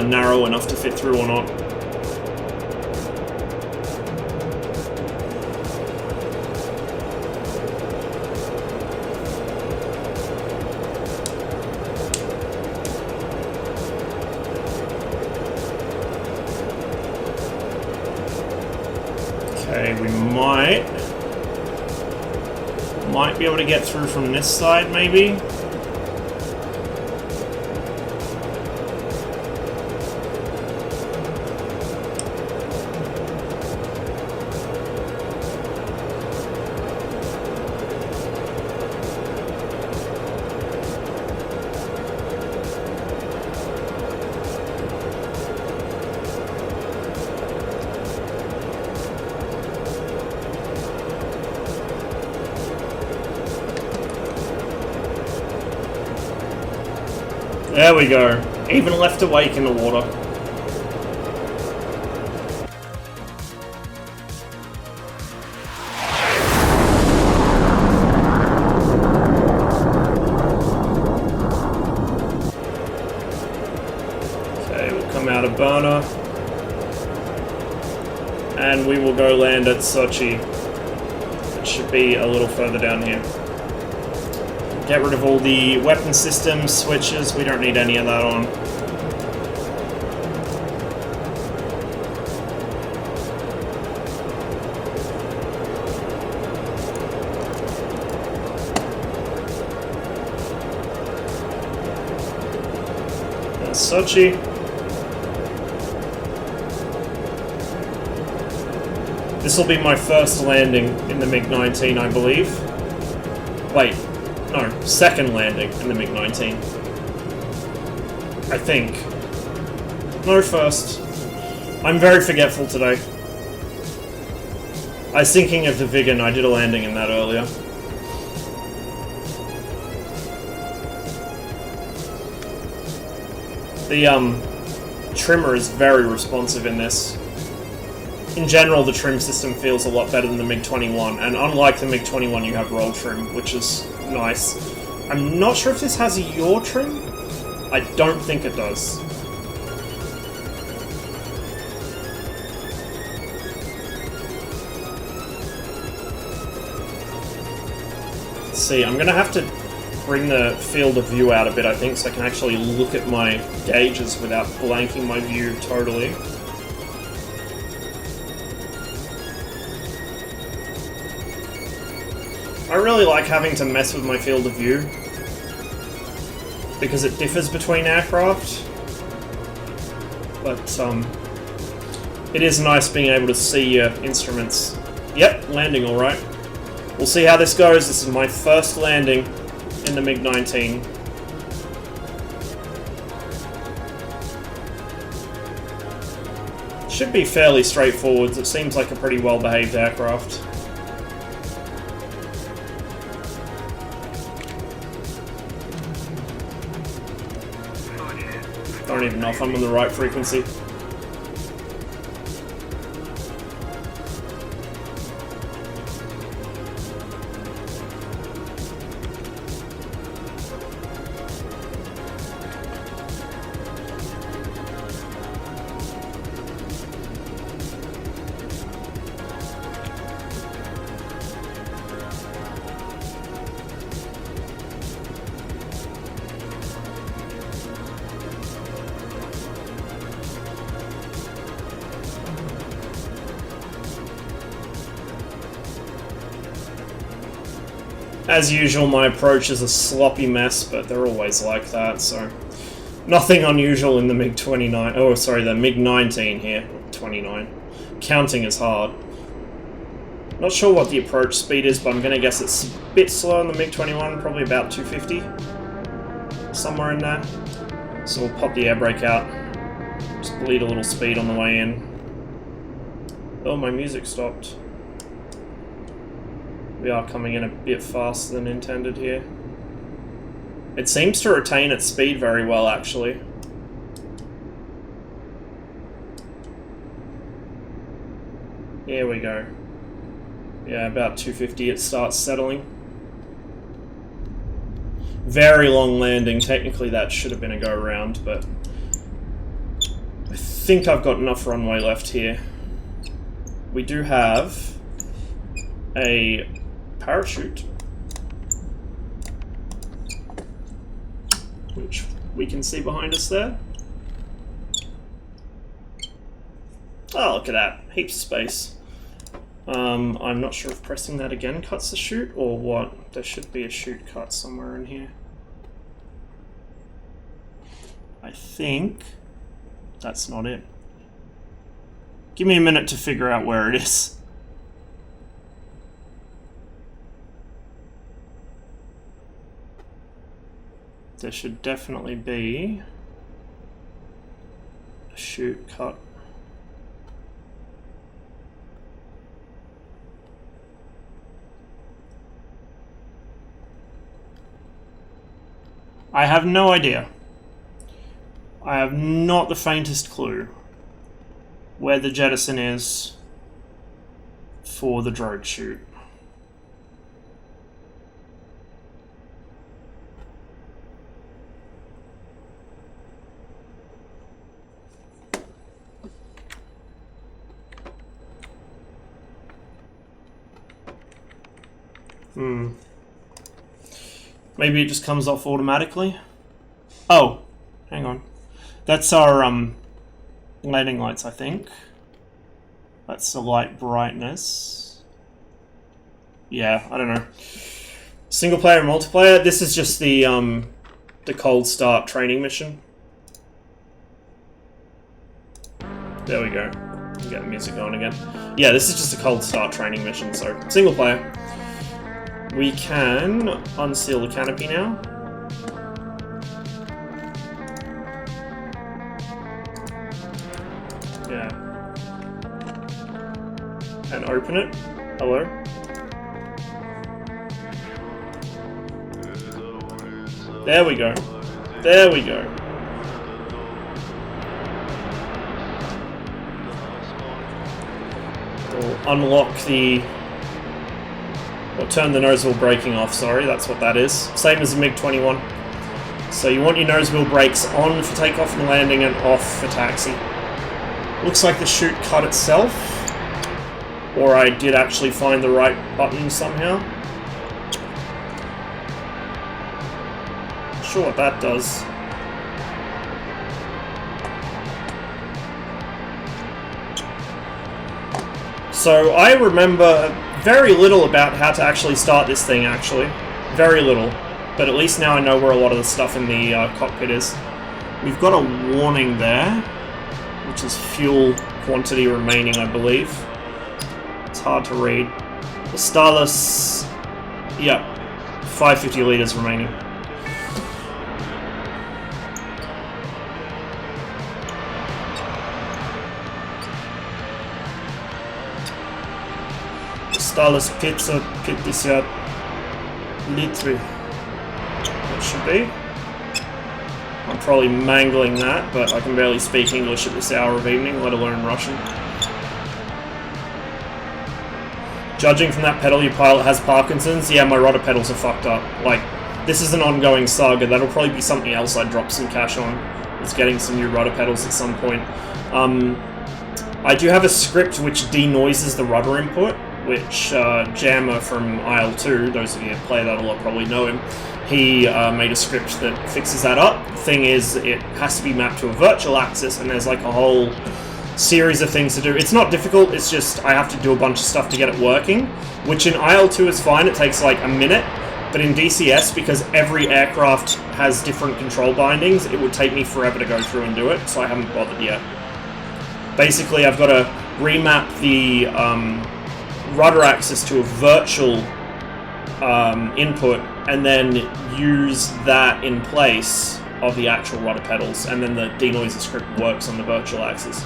narrow enough to fit through or not. Okay, we might be able to get through from this side, maybe. There we go. Even left awake in the water. Okay, we'll come out of burner. And we will go land at Sochi. It should be a little further down here. Get rid of all the weapon systems, switches, we don't need any of that on. There's Sochi. This will be my first landing in the MiG-19, I believe. Wait. No, second landing in the MiG-19. I think. No, first. I'm very forgetful today. I was thinking of the Vigan, I did a landing in that earlier. The trimmer is very responsive in this. In general, the trim system feels a lot better than the MiG-21, and unlike the MiG-21 you have roll trim, which is nice. I'm not sure if this has a yaw trim. I don't think it does. Let's see, I'm gonna have to bring the field of view out a bit, I think, so I can actually look at my gauges without blanking my view totally. I really like having to mess with my field of view because it differs between aircraft. But it is nice being able to see your instruments. Yep, landing all right. We'll see how this goes. This is my first landing in the MiG-19. Should be fairly straightforward. It seems like a pretty well-behaved aircraft. Don't even know if I'm on the right frequency. As usual, my approach is a sloppy mess, but they're always like that, so... Nothing unusual in the MiG-29... Oh, sorry, the MiG-19 here. 29. Counting is hard. Not sure what the approach speed is, but I'm gonna guess it's a bit slow on the MiG-21, probably about 250. Somewhere in there. So we'll pop the air brake out. Just bleed a little speed on the way in. Oh, my music stopped. We are coming in a bit faster than intended here. It seems to retain its speed very well, actually. Here we go. Yeah, about 250 it starts settling. Very long landing. Technically that should have been a go-around, but... I think I've got enough runway left here. We do have... a... parachute, which we can see behind us there. Oh, look at that. Heaps of space. I'm not sure if pressing that again cuts the chute or what. There should be a chute cut somewhere in here. I think that's not it. Give me a minute to figure out where it is. There should definitely be a chute cut. I have no idea. I have not the faintest clue where the jettison is for the drogue chute. Maybe it just comes off automatically. Oh, hang on. That's our landing lights, I think. That's the light brightness. Yeah, I don't know. Single player and multiplayer. This is just the cold start training mission. There we go. Get the music going again. Yeah, this is just a cold start training mission, so single player. We can unseal the canopy now. Yeah. And open it. Hello. There we go. There we go. We'll unlock the... Or turn the nose wheel braking off, sorry, that's what that is. Same as the MiG-21. So you want your nose wheel brakes on for takeoff and landing and off for taxi. Looks like the chute cut itself. Or I did actually find the right button somehow. Not sure what that does. So I remember very little about how to actually start this thing, actually. Very little. But at least now I know where a lot of the stuff in the cockpit is. We've got a warning there, which is fuel quantity remaining, I believe. It's hard to read. The Starless... yeah, 550 litres remaining. Starless Pizza 50 litri. That should be. I'm probably mangling that, but I can barely speak English at this hour of evening, let alone Russian. Judging from that pedal, your pilot has Parkinson's. Yeah, my rudder pedals are fucked up. Like, this is an ongoing saga. That'll probably be something else I drop some cash on. Is getting some new rudder pedals at some point. I do have a script which denoises the rudder input, which Jammer from IL2, those of you who play that a lot probably know him, he made a script that fixes that up. The thing is, it has to be mapped to a virtual axis, and there's like a whole series of things to do. It's not difficult, it's just I have to do a bunch of stuff to get it working, which in IL2 is fine, it takes like a minute, but in DCS, because every aircraft has different control bindings, it would take me forever to go through and do it, so I haven't bothered yet. Basically, I've got to remap the rudder axis to a virtual input, and then use that in place of the actual rudder pedals, and then the denoiser script works on the virtual axis.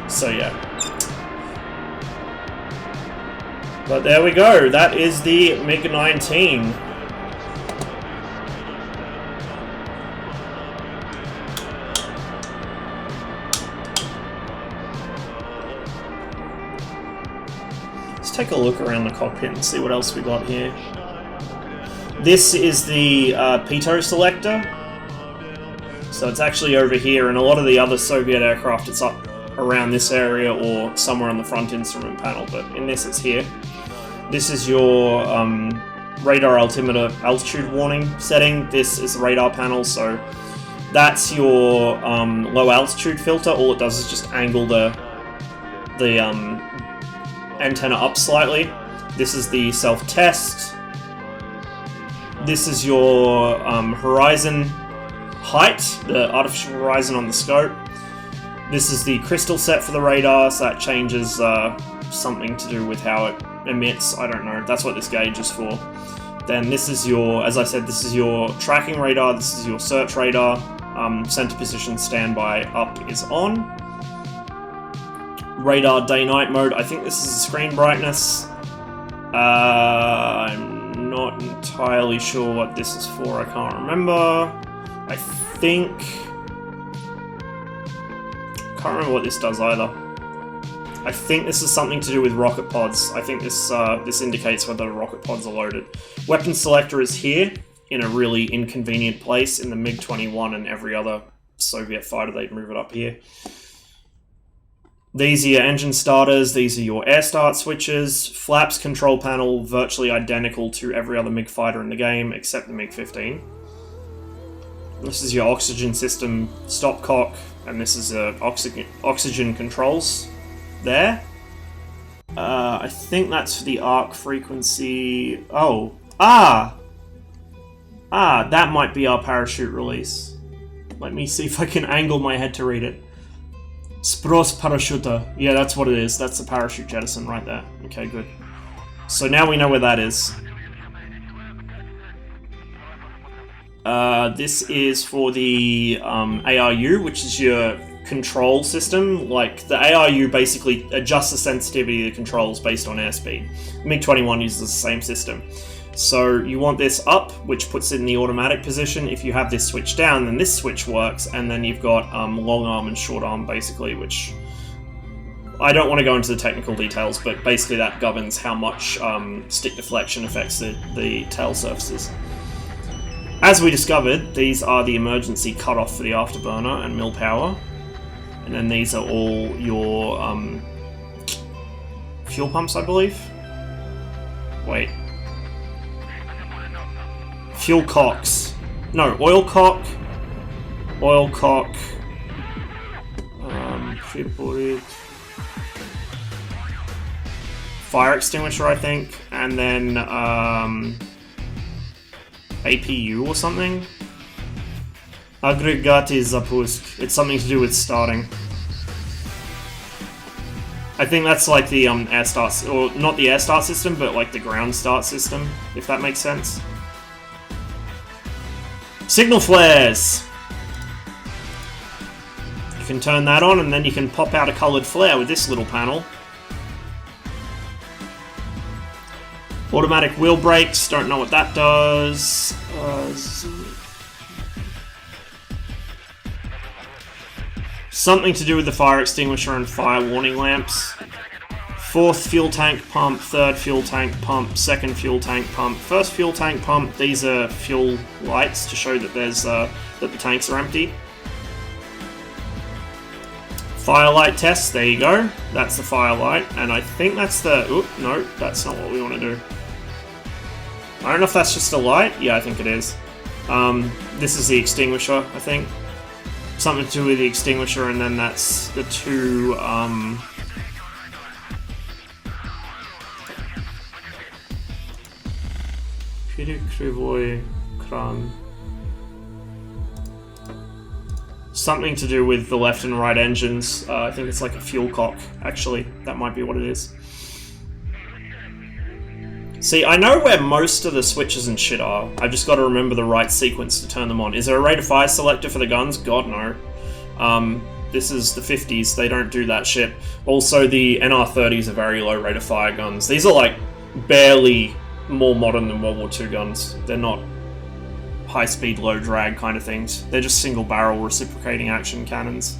So yeah. But there we go, that is the MiG-19. Let's take a look around the cockpit and see what else we got here. This is the pitot selector. So it's actually over here, and a lot of the other Soviet aircraft it's up around this area or somewhere on the front instrument panel, but in this it's here. This is your radar altimeter altitude warning setting. This is the radar panel, so that's your low altitude filter. All it does is just angle the antenna up slightly. This is the self-test. This is your horizon height, the artificial horizon on the scope. This is the crystal set for the radar, so that changes something to do with how it emits. I don't know. That's what this gauge is for. Then this is your, as I said, this is your tracking radar. This is your search radar. Center position standby up is on. Radar day-night mode. I think this is the screen brightness. I'm not entirely sure what this is for. I can't remember. I think... can't remember what this does either. I think this is something to do with rocket pods. I think this this indicates whether rocket pods are loaded. Weapon selector is here, in a really inconvenient place in the MiG-21 and every other Soviet fighter. They'd move it up here. These are your engine starters, these are your air start switches. Flaps control panel, virtually identical to every other MiG fighter in the game, except the MiG-15. This is your oxygen system stopcock, and this is oxygen controls there. I think that's for the arc frequency. Oh, that might be our parachute release. Let me see if I can angle my head to read it. Spros parashuta. Yeah, that's what it is. That's the parachute jettison right there. Okay, good. So now we know where that is. This is for the ARU, which is your control system. Like, the ARU basically adjusts the sensitivity of the controls based on airspeed. MiG-21 uses the same system. So you want this up, which puts it in the automatic position. If you have this switch down, then this switch works, and then you've got long arm and short arm, basically, which I don't want to go into the technical details, but basically that governs how much stick deflection affects the tail surfaces. As we discovered, these are the emergency cutoff for the afterburner and mill power, and then these are all your fuel pumps, I believe. Wait. Fuel cocks. No, oil cock. Oil cock. fire extinguisher, I think, and then APU or something. Agregati Zapusk. It's something to do with starting. I think that's like the air start, or not the air start system, but like the ground start system, if that makes sense. Signal flares! You can turn that on and then you can pop out a coloured flare with this little panel. Automatic wheel brakes, don't know what that does. Something to do with the fire extinguisher and fire warning lamps. Fourth fuel tank pump, third fuel tank pump, second fuel tank pump, first fuel tank pump. These are fuel lights to show that there's that the tanks are empty. Firelight test, there you go. That's the firelight, and I think that's the... Oop, no, that's not what we want to do. I don't know if that's just a light. Yeah, I think it is. This is the extinguisher, I think. Something to do with the extinguisher, and then that's the two... Something to do with the left and right engines. I think it's like a fuel cock, actually. That might be what it is. See, I know where most of the switches and shit are. I've just got to remember the right sequence to turn them on. Is there a rate of fire selector for the guns? God, no. This is the 50s. They don't do that shit. Also, the NR30s are very low rate of fire guns. These are like barely more modern than World War II guns. They're not high-speed, low-drag kind of things. They're just single-barrel reciprocating action cannons.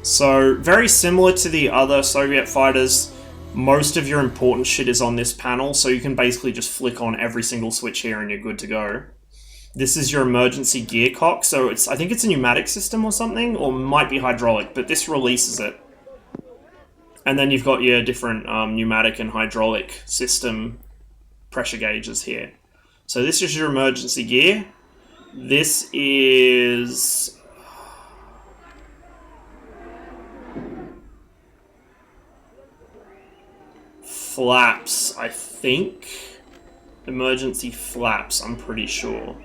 So, very similar to the other Soviet fighters, most of your important shit is on this panel, so you can basically just flick on every single switch here and you're good to go. This is your emergency gear cock, so I think it's a pneumatic system or something, or might be hydraulic, but this releases it. And then you've got your different pneumatic and hydraulic system pressure gauges here. So this is your emergency gear. This is... flaps, I think. Emergency flaps, I'm pretty sure.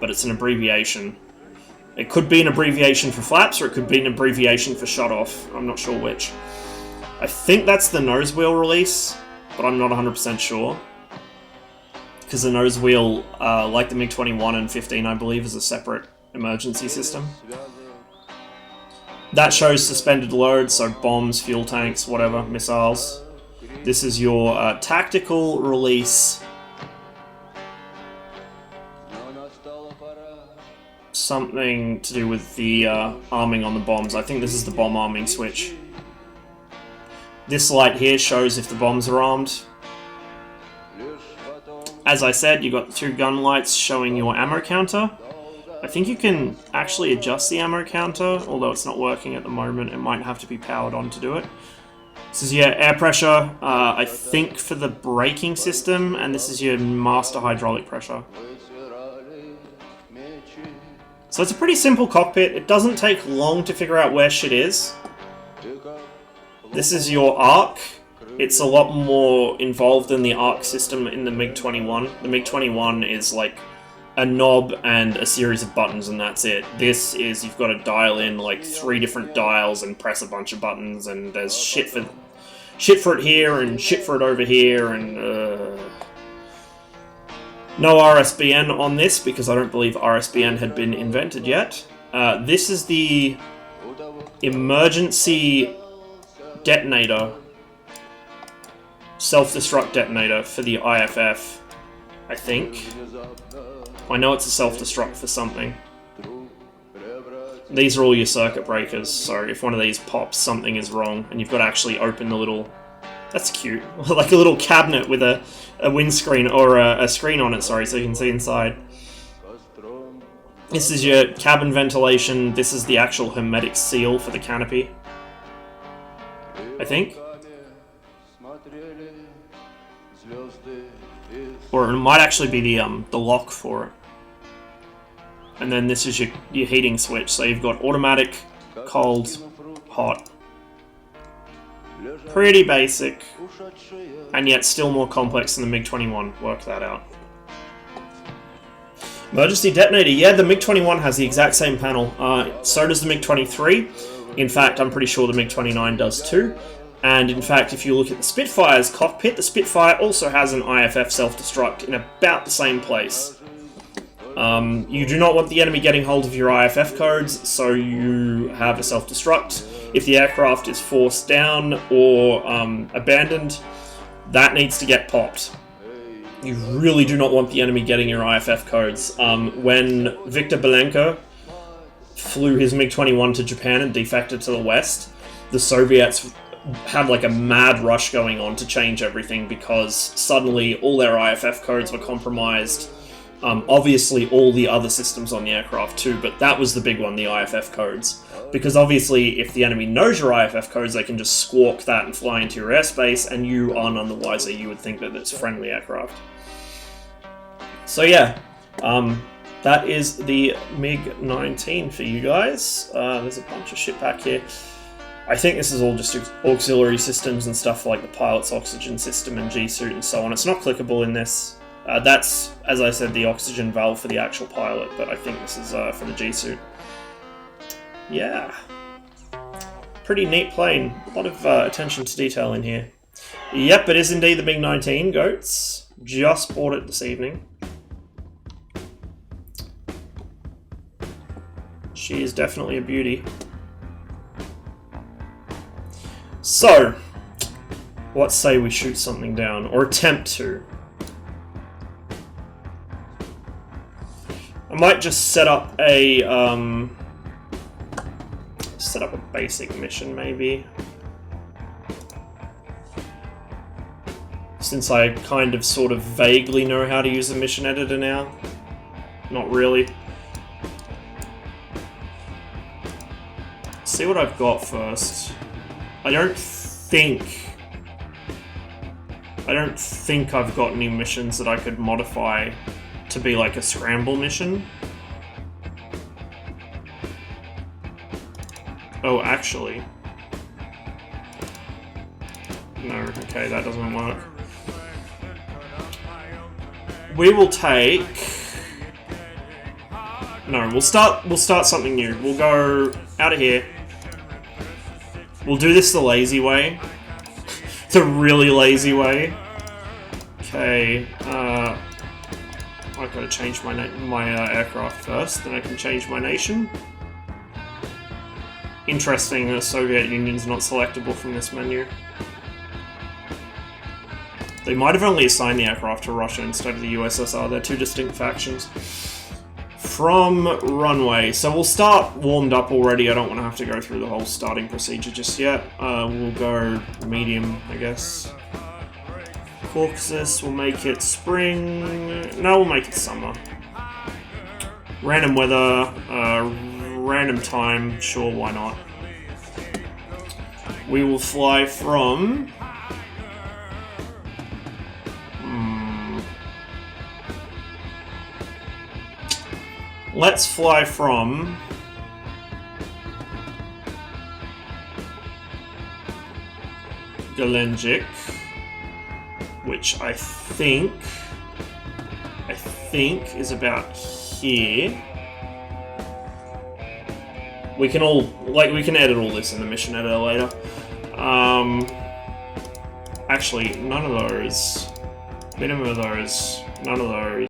But it's an abbreviation. It could be an abbreviation for flaps, or it could be an abbreviation for shut-off. I'm not sure which. I think that's the nose wheel release, but I'm not 100% sure. Because the nose wheel, like the MiG-21 and 15, I believe, is a separate emergency system. That shows suspended load, so bombs, fuel tanks, whatever, missiles. This is your tactical release. Something to do with the arming on the bombs. I think this is the bomb arming switch. This light here shows if the bombs are armed. As I said, you've got the two gun lights showing your ammo counter. I think you can actually adjust the ammo counter, although it's not working at the moment. It might have to be powered on to do it. This is your air pressure, I think for the braking system, and this is your master hydraulic pressure. So it's a pretty simple cockpit. It doesn't take long to figure out where shit is. This is your arc. It's a lot more involved than the arc system in the MiG-21. The MiG-21 is like a knob and a series of buttons and that's it. This is, you've got to dial in like 3 different dials and press a bunch of buttons, and there's shit for it here and shit for it over here, and no RSBN on this because I don't believe RSBN had been invented yet. This is the emergency detonator, self-destruct detonator for the IFF, I think. I know it's a self-destruct for something. These are all your circuit breakers, so if one of these pops, something is wrong, and you've got to actually open the little... That's cute. Like a little cabinet with a windscreen, or a screen on it, sorry, so you can see inside. This is your cabin ventilation. This is the actual hermetic seal for the canopy, I think. Or it might actually be the lock for it. And then this is your heating switch. So you've got automatic, cold, hot. Pretty basic, and yet still more complex than the MiG-21. Work that out. Emergency detonator. Yeah, the MiG-21 has the exact same panel. So does the MiG-23. In fact, I'm pretty sure the MiG-29 does too. And in fact, if you look at the Spitfire's cockpit, the Spitfire also has an IFF self-destruct in about the same place. You do not want the enemy getting hold of your IFF codes, so you have a self-destruct. If the aircraft is forced down or abandoned, that needs to get popped. You really do not want the enemy getting your IFF codes. When Viktor Belenko flew his MiG-21 to Japan and defected to the West, the Soviets had like a mad rush going on to change everything because suddenly all their IFF codes were compromised. Obviously all the other systems on the aircraft too, but that was the big one, the IFF codes. Because obviously if the enemy knows your IFF codes, they can just squawk that and fly into your airspace, and you are none the wiser. You would think that it's friendly aircraft. So yeah, that is the MiG-19 for you guys. There's a bunch of shit back here. I think this is all just auxiliary systems and stuff like the pilot's oxygen system and G-suit and so on. It's not clickable in this. That's, as I said, the oxygen valve for the actual pilot, but I think this is for the G-suit. Yeah. Pretty neat plane. A lot of attention to detail in here. Yep, it is indeed the MiG-19, goats. Just bought it this evening. She is definitely a beauty. So, let's say we shoot something down, or attempt to. I might just set up a basic mission, maybe. Since I kind of sort of vaguely know how to use a mission editor now. Not really. See what I've got first. I don't think I've got any missions that I could modify to be like a scramble mission. Oh, actually. No, okay, that doesn't work. We will take... No, we'll start something new. We'll go out of here. We'll do this the lazy way. The really lazy way. Okay, I've got to change my aircraft first, then I can change my nation. Interesting, the Soviet Union's not selectable from this menu. They might have only assigned the aircraft to Russia instead of the USSR. They're two distinct factions. From runway. So we'll start warmed up already. I don't want to have to go through the whole starting procedure just yet. We'll go medium, I guess. Caucasus, we'll make it spring. No, we'll make it summer. Random weather, random time, sure, why not? We will fly from... Let's fly from... Gelendzhik, which I think is about here. We can edit all this in the mission editor later. Actually, none of those. Minimum of those. None of those.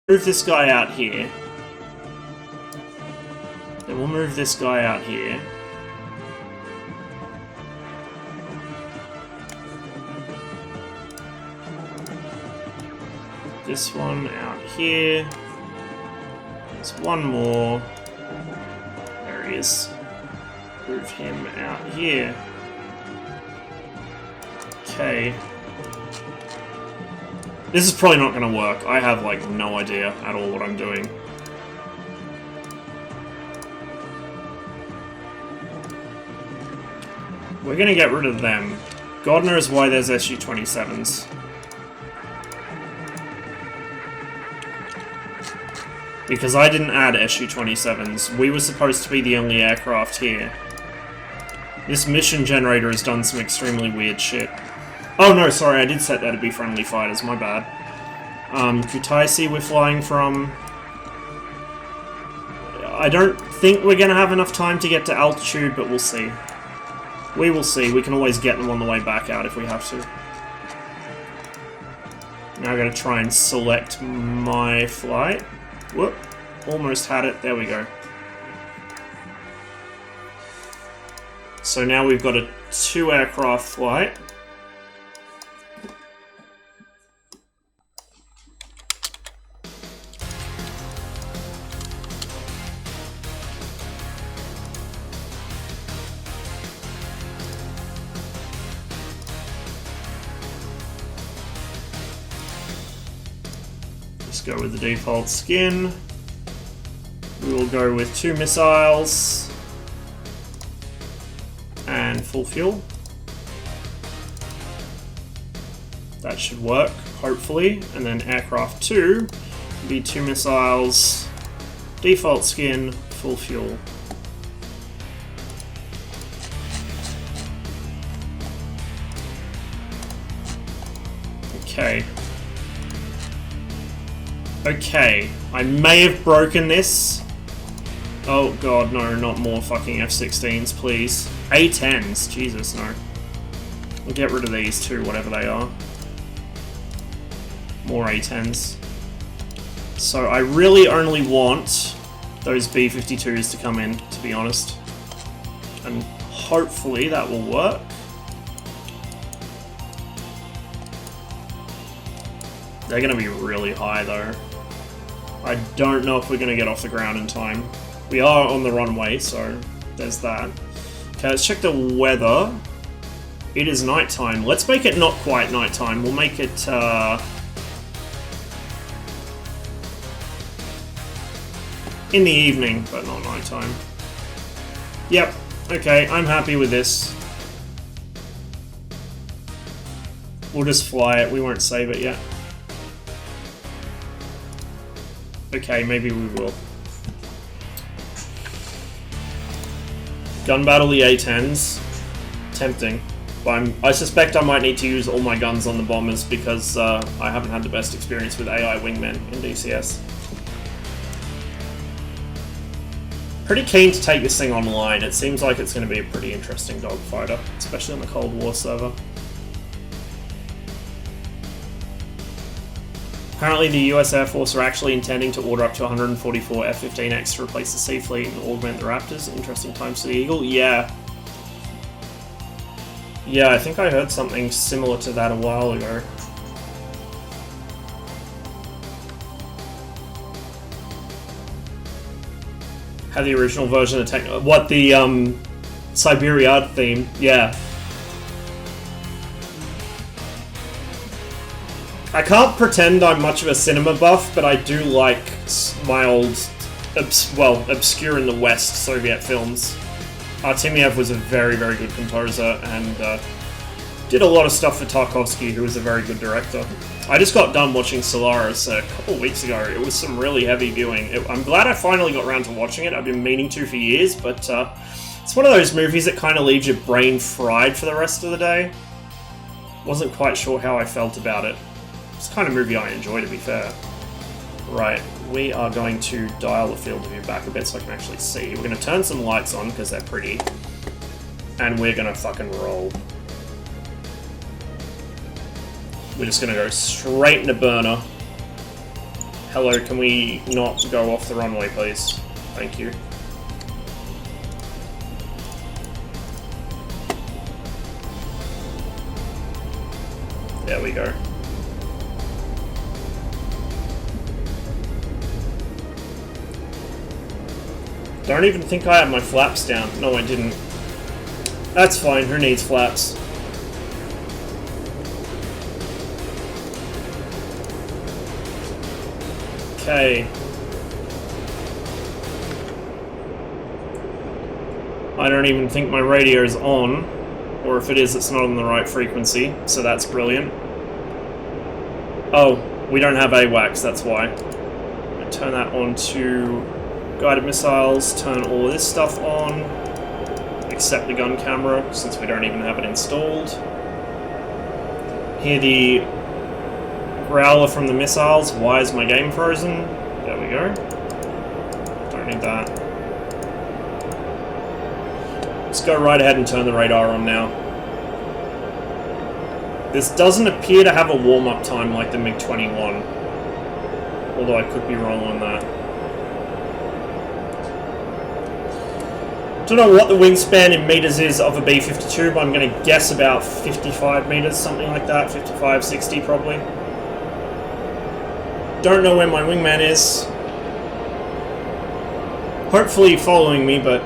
move this guy out here. Then we'll move this guy out here. This one out here. There's one more. There he is. Move him out here. Okay. This is probably not going to work. I have, like, no idea at all what I'm doing. We're going to get rid of them. God knows why there's SU-27s. Because I didn't add SU-27s. We were supposed to be the only aircraft here. This mission generator has done some extremely weird shit. Oh no, sorry, I did set that to be friendly fighters, my bad. Kutaisi we're flying from. I don't think we're gonna have enough time to get to altitude, but we'll see. We will see. We can always get them on the way back out if we have to. Now I'm gonna try and select my flight. Whoop. Almost had it. There we go. So now we've got a 2-aircraft flight. Go with the default skin. We will go with 2 missiles and full fuel. That should work, hopefully. And then aircraft 2 will be 2 missiles, default skin, full fuel. Okay. Okay, I may have broken this. Oh god, no, not more fucking F-16s, please. A-10s, Jesus, no. We'll get rid of these too, whatever they are. More A-10s. So I really only want those B-52s to come in, to be honest. And hopefully that will work. They're gonna be really high though. I don't know if we're going to get off the ground in time. We are on the runway, so there's that. Okay, let's check the weather. It is nighttime. Let's make it not quite nighttime. We'll make it, in the evening, but not nighttime. Yep. Okay, I'm happy with this. We'll just fly it. We won't save it yet. Okay, maybe we will. Gun battle the A-10s. Tempting. But I suspect I might need to use all my guns on the bombers because I haven't had the best experience with AI wingmen in DCS. Pretty keen to take this thing online. It seems like it's going to be a pretty interesting dogfighter, especially on the Cold War server. Apparently the US Air Force are actually intending to order up to 144 F-15X to replace the Sea Fleet and augment the Raptors. Interesting times for the Eagle. Yeah. Yeah, I think I heard something similar to that a while ago. Had the original version of what, the Siberia theme? Yeah. I can't pretend I'm much of a cinema buff, but I do like my old, obscure in the West Soviet films. Artemiev was a very, very good composer and did a lot of stuff for Tarkovsky, who was a very good director. I just got done watching Solaris a couple weeks ago. It was some really heavy viewing. I'm glad I finally got around to watching it. I've been meaning to for years, but it's one of those movies that kind of leaves your brain fried for the rest of the day. Wasn't quite sure how I felt about it. It's the kind of movie I enjoy, to be fair. Right, we are going to dial the field of view back a bit so I can actually see. We're going to turn some lights on because they're pretty. And we're going to fucking roll. We're just going to go straight into burner. Hello, can we not go off the runway, please? Thank you. There we go. Don't even think I had my flaps down. No, I didn't. That's fine, who needs flaps? Okay. I don't even think my radio's on, or if it is, it's not on the right frequency, so that's brilliant. Oh, we don't have AWACS, that's why. I turn that on to guided missiles, turn all of this stuff on, except the gun camera, since we don't even have it installed. Hear the growler from the missiles. Why is my game frozen? There we go. Don't need that. Let's go right ahead and turn the radar on now. This doesn't appear to have a warm-up time like the MiG-21, although I could be wrong on that. Don't know what the wingspan in meters is of a B-52, but I'm going to guess about 55 meters, something like that. 55, 60 probably. Don't know where my wingman is. Hopefully following me, but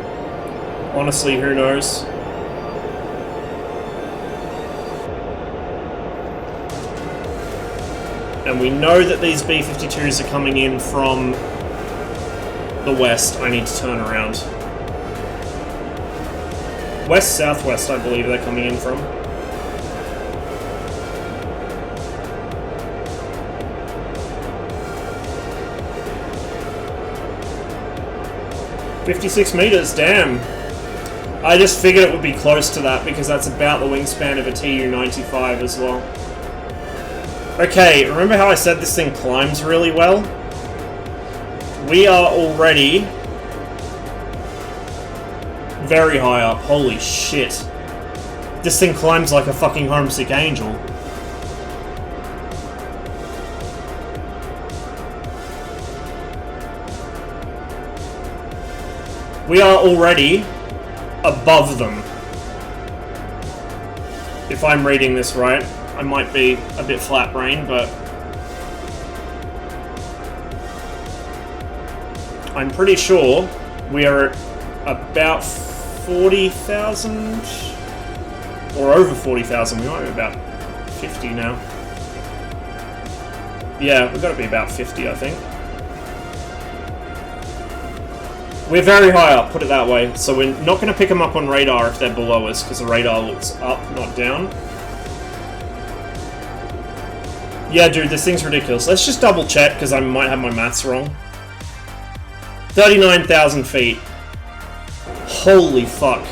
honestly, who knows? And we know that these B-52s are coming in from the west. I need to turn around. West-southwest, I believe they're coming in from. "56 meters, damn. I just figured it would be close to that because that's about the wingspan of a Tu-95 as well. Okay, remember how I said this thing climbs really well? We are already very high up. Holy shit. This thing climbs like a fucking homesick angel. We are already above them. If I'm reading this right. I might be a bit flat-brained, but I'm pretty sure we are at about 40,000 or over 40,000. We might be about 50 now. Yeah, we've got to be about 50, I think. We're very high up, put it that way. So we're not going to pick them up on radar if they're below us, because the radar looks up, not down. Yeah, dude, this thing's ridiculous. Let's just double check, because I might have my maths wrong. 39,000 feet. Holy fuck.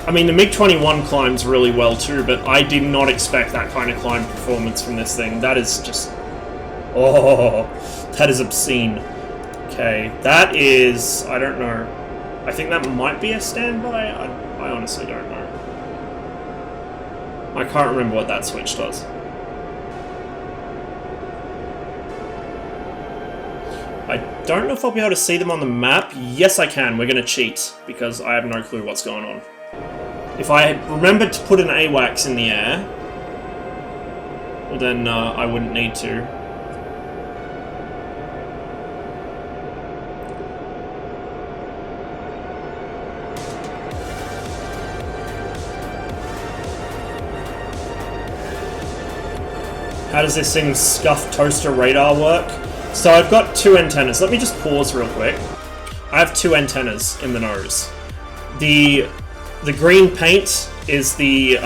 I mean, the MiG-21 climbs really well too, but I did not expect that kind of climb performance from this thing. That is just... oh, that is obscene. Okay, that is... I don't know. I think that might be a standby? I honestly don't know. I can't remember what that switch does. I don't know if I'll be able to see them on the map. Yes, I can. We're going to cheat, because I have no clue what's going on. If I remembered to put an AWACS in the air, well then I wouldn't need to. How does this thing's scuffed toaster radar work? So I've got two antennas. Let me just pause real quick. I have two antennas in the nose. The green paint is the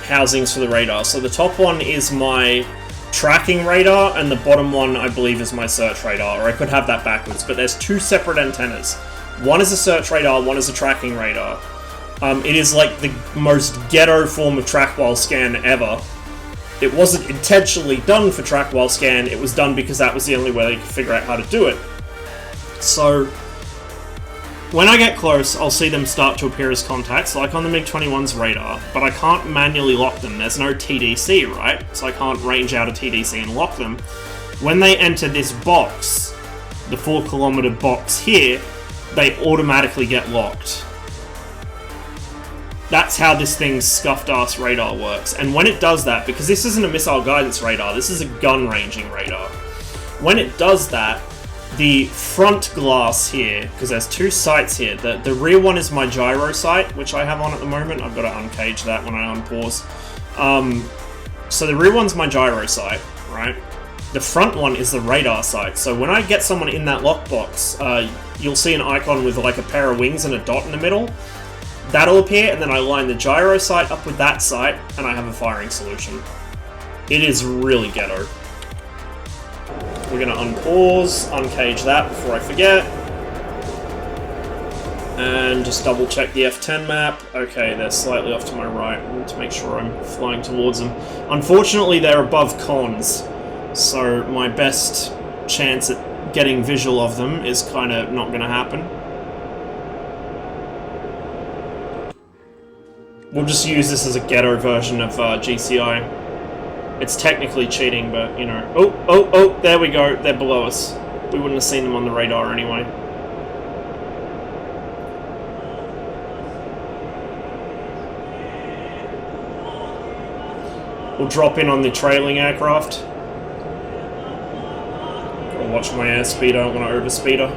housings for the radar. So the top one is my tracking radar, and the bottom one, I believe, is my search radar. Or I could have that backwards, but there's two separate antennas. One is a search radar, one is a tracking radar. It is like the most ghetto form of track while scan ever. It wasn't intentionally done for track while scan, it was done because that was the only way they could figure out how to do it. So, when I get close, I'll see them start to appear as contacts, like on the MiG-21's radar, but I can't manually lock them. There's no TDC, right? So I can't range out a TDC and lock them. When they enter this box, the 4-kilometer box here, they automatically get locked. That's how this thing's scuffed ass radar works. And when it does that, because this isn't a missile guidance radar, this is a gun ranging radar. When it does that, the front glass here, because there's 2 sights here, the rear one is my gyro sight, which I have on at the moment. I've got to uncage that when I unpause. So the rear one's my gyro sight, right? The front one is the radar sight. So when I get someone in that lockbox, you'll see an icon with like a pair of wings and a dot in the middle. That'll appear, and then I line the gyro sight up with that sight, and I have a firing solution. It is really ghetto. We're going to unpause, uncage that before I forget. And just double check the F10 map. Okay, they're slightly off to my right. I need to make sure I'm flying towards them. Unfortunately, they're above cons, so my best chance at getting visual of them is kind of not going to happen. We'll just use this as a ghetto version of GCI. It's technically cheating, but, you know... Oh, there we go. They're below us. We wouldn't have seen them on the radar anyway. We'll drop in on the trailing aircraft. Gotta watch my airspeed, I don't want to overspeed her.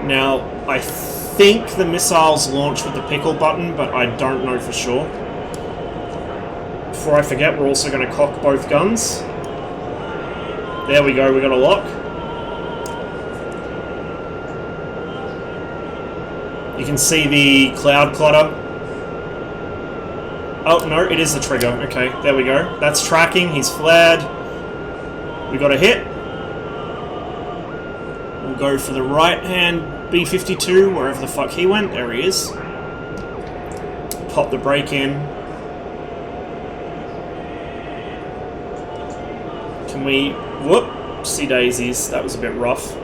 Now, I think the missiles launch with the pickle button, but I don't know for sure. Before I forget, we're also going to cock both guns. There we go, we got a lock. You can see the cloud clutter. Oh, no, it is the trigger. Okay, there we go. That's tracking, he's flared. We got a hit. We'll go for the right-hand B-52, wherever the fuck he went. There he is. Pop the brake in. Can we... Whoopsie daisies. That was a bit rough.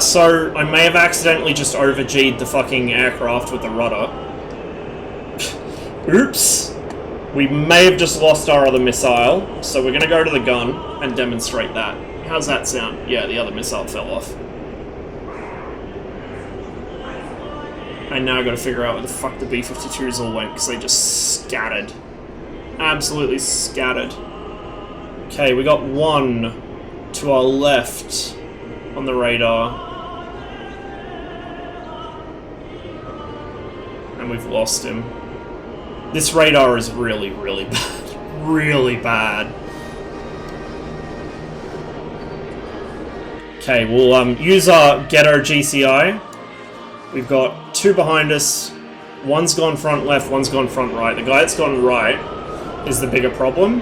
So I may have accidentally just over-G'd the fucking aircraft with the rudder. Oops. We may have just lost our other missile, so we're going to go to the gun and demonstrate that. How's that sound? Yeah, the other missile fell off. And now I've got to figure out where the fuck the B-52s all went, because they just scattered. Absolutely scattered. Okay, we got one to our left on the radar. And we've lost him. This radar is really, really bad. Really bad. Okay, we'll use our ghetto GCI. We've got 2 behind us. One's gone front left, one's gone front right. The guy that's gone right is the bigger problem,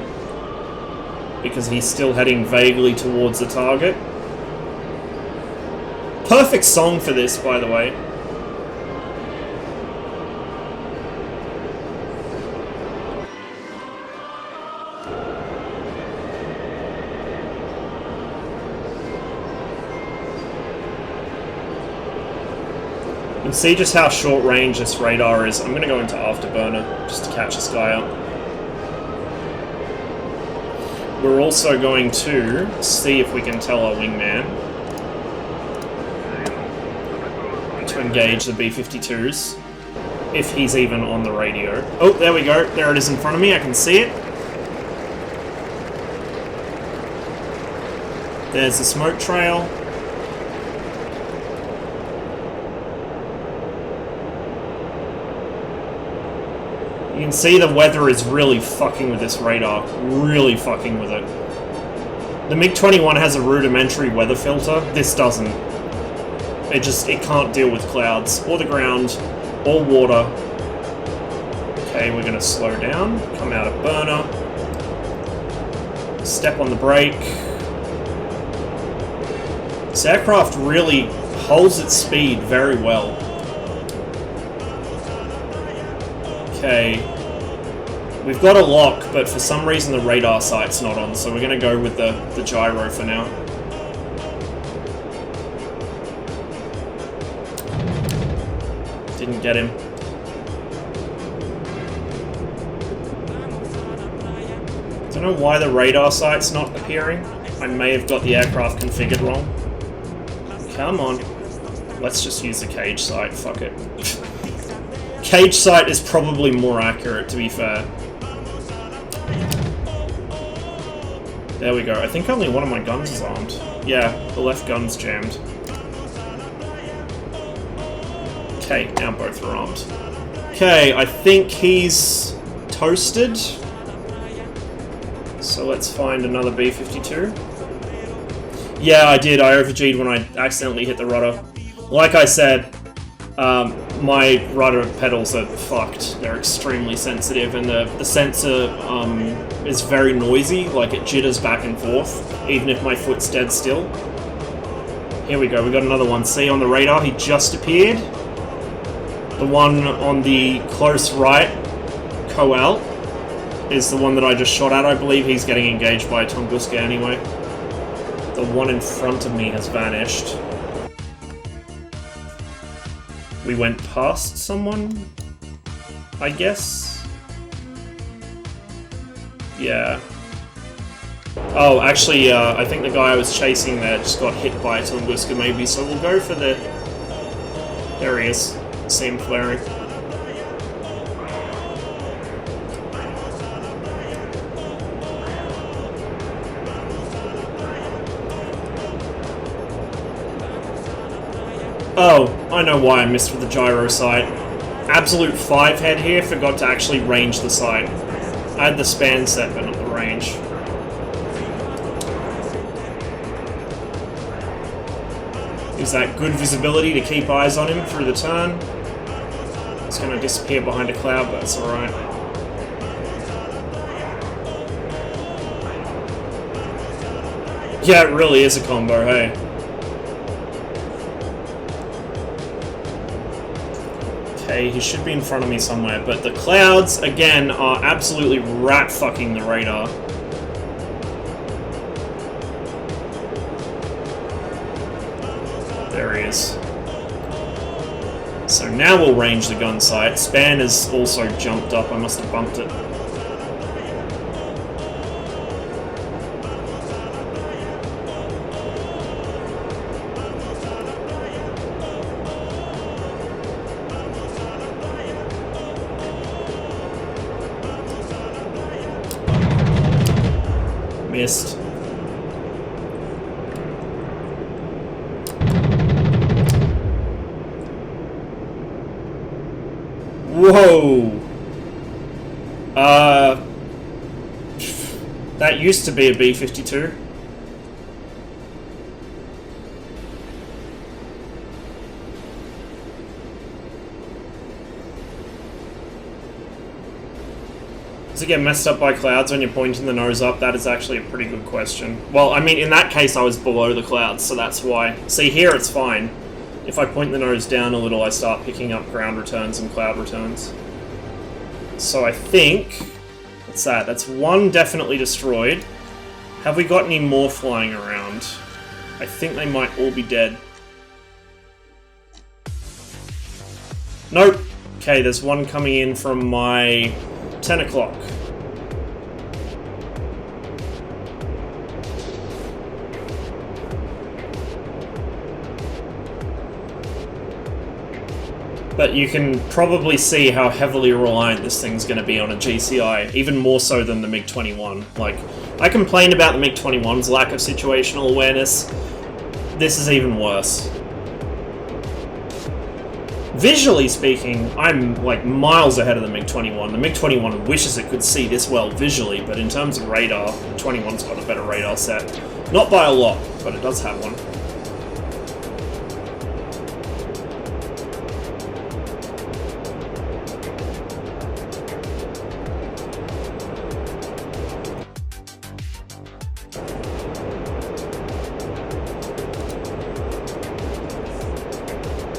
because he's still heading vaguely towards the target. Perfect song for this, by the way. You can see just how short range this radar is. I'm going to go into afterburner just to catch this guy up. We're also going to see if we can tell our wingman to engage the B-52s, if he's even on the radio. Oh, there we go. There it is in front of me. I can see it. There's the smoke trail. You can see the weather is really fucking with this radar. Really fucking with it. The MiG-21 has a rudimentary weather filter. This doesn't. It can't deal with clouds, or the ground, or water. Okay, we're gonna slow down. Come out of burner. Step on the brake. This aircraft really holds its speed very well. Okay, we've got a lock, but for some reason the radar sight's not on, so we're going to go with the gyro for now. Didn't get him. It's Don't know why the radar sight's not appearing. I may have got the aircraft configured wrong. Come on. Let's just use the cage sight, fuck it. Cage sight is probably more accurate, to be fair. There we go. I think only one of my guns is armed. Yeah, the left gun's jammed. Okay, now both are armed. Okay, I think he's toasted. So let's find another B-52. Yeah, I did. I over-G'd when I accidentally hit the rudder. Like I said, my rudder pedals are fucked. They're extremely sensitive, and the sensor is very noisy. Like, it jitters back and forth, even if my foot's dead still. Here we go. We got another one. See on the radar? He just appeared. The one on the close right, Coal, is the one that I just shot at. I believe he's getting engaged by a Tunguska anyway. The one in front of me has vanished. We went past someone, I guess? Yeah. Oh, actually, I think the guy I was chasing there just got hit by a Tunguska maybe, so we'll go for the... There he is. See him flaring. Oh, I know why I missed with the gyro sight. Absolute 5 head here, forgot to actually range the sight. I had the span set, but not the range. Is that good visibility to keep eyes on him through the turn? It's going to disappear behind a cloud, but that's alright. Yeah, it really is a combo, hey. Okay, he should be in front of me somewhere, but the clouds, again, are absolutely rat-fucking the radar. There he is. So now we'll range the gun sight. Span has also jumped up, I must have bumped it. Missed. Whoa! That used to be a B-52. Does it get messed up by clouds when you're pointing the nose up? That is actually a pretty good question. Well, I mean, in that case, I was below the clouds, so that's why. See, here it's fine. If I point the nose down a little, I start picking up ground returns and cloud returns. So I think... What's that? That's one definitely destroyed. Have we got any more flying around? I think they might all be dead. Nope. Okay, there's one coming in from my 10 o'clock. But you can probably see how heavily reliant this thing's going to be on a GCI, even more so than the MiG-21. Like, I complain about the MiG-21's lack of situational awareness. This is even worse. Visually speaking, I'm like miles ahead of the MiG-21. The MiG-21 wishes it could see this well visually, but in terms of radar, the 21's got a better radar set. Not by a lot, but it does have one.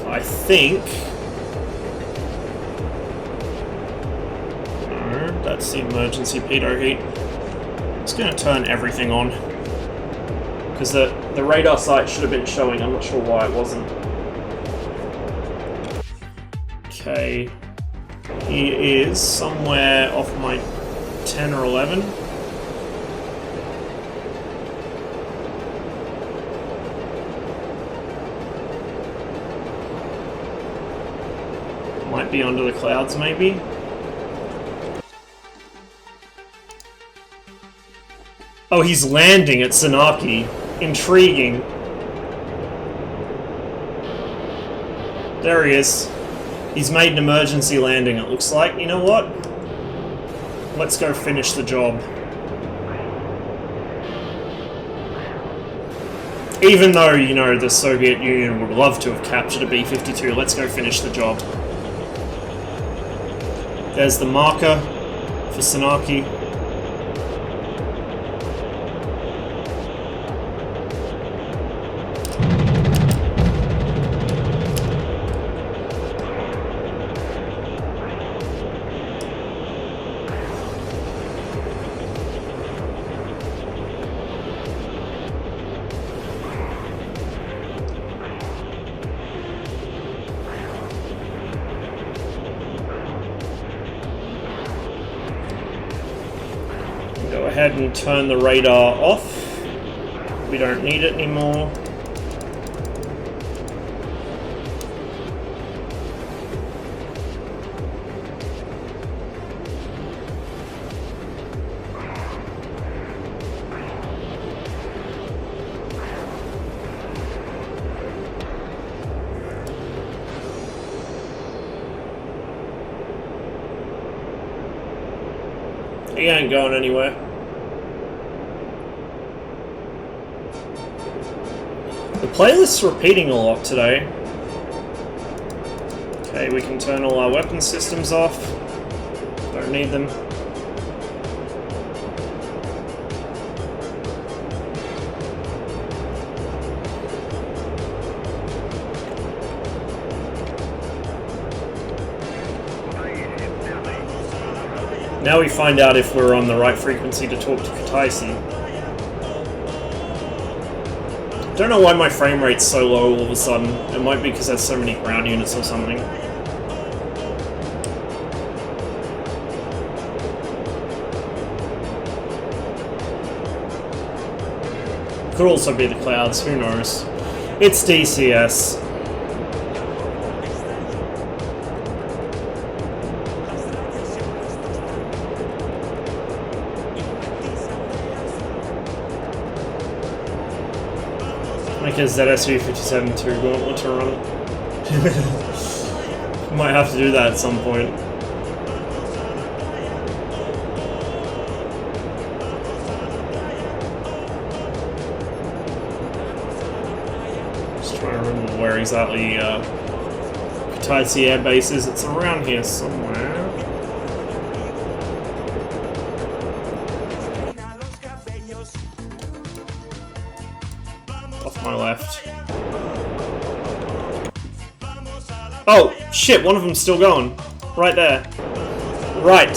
I think... No, that's the emergency pitot heat. It's going to turn everything on. Because the radar sight should have been showing, I'm not sure why it wasn't. Okay. He is somewhere off my 10 or 11. Might be under the clouds, maybe? Oh, he's landing at Sanaki. Intriguing. There he is. He's made an emergency landing, it looks like. You know what? Let's go finish the job. Even though, you know, the Soviet Union would love to have captured a B-52, let's go finish the job. There's the marker for Sanaki. Go ahead and turn the radar off. We don't need it anymore. He ain't going anywhere. The playlist's repeating a lot today. Okay, we can turn all our weapon systems off. Don't need them. Now we find out if we're on the right frequency to talk to Kataisi. Don't know why my frame rate's so low all of a sudden. It might be because there's so many ground units or something. Could also be the clouds, who knows. It's DCS. Make a ZSU-57-2 gauntlet to run. Might have to do that at some point. Just trying to remember where exactly Kataisi Air Base is. It's around here somewhere. My left. Oh, shit, one of them's still going. Right there. Right.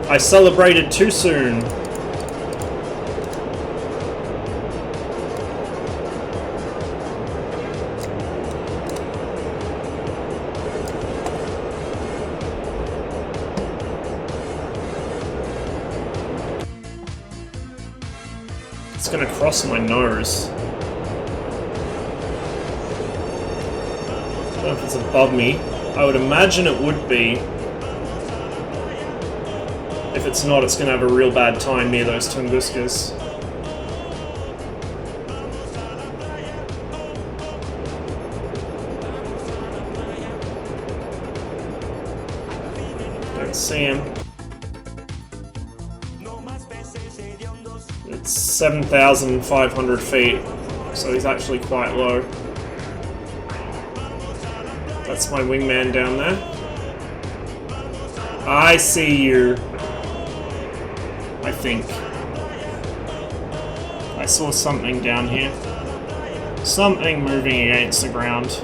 I celebrated too soon. It's gonna cross my nose. I don't know if it's above me. I would imagine it would be. If it's not, it's gonna have a real bad time near those Tunguskas. Don't see him. It's 7,500 feet, so he's actually quite low. That's my wingman down there. I see you. I think. I saw something down here. Something moving against the ground.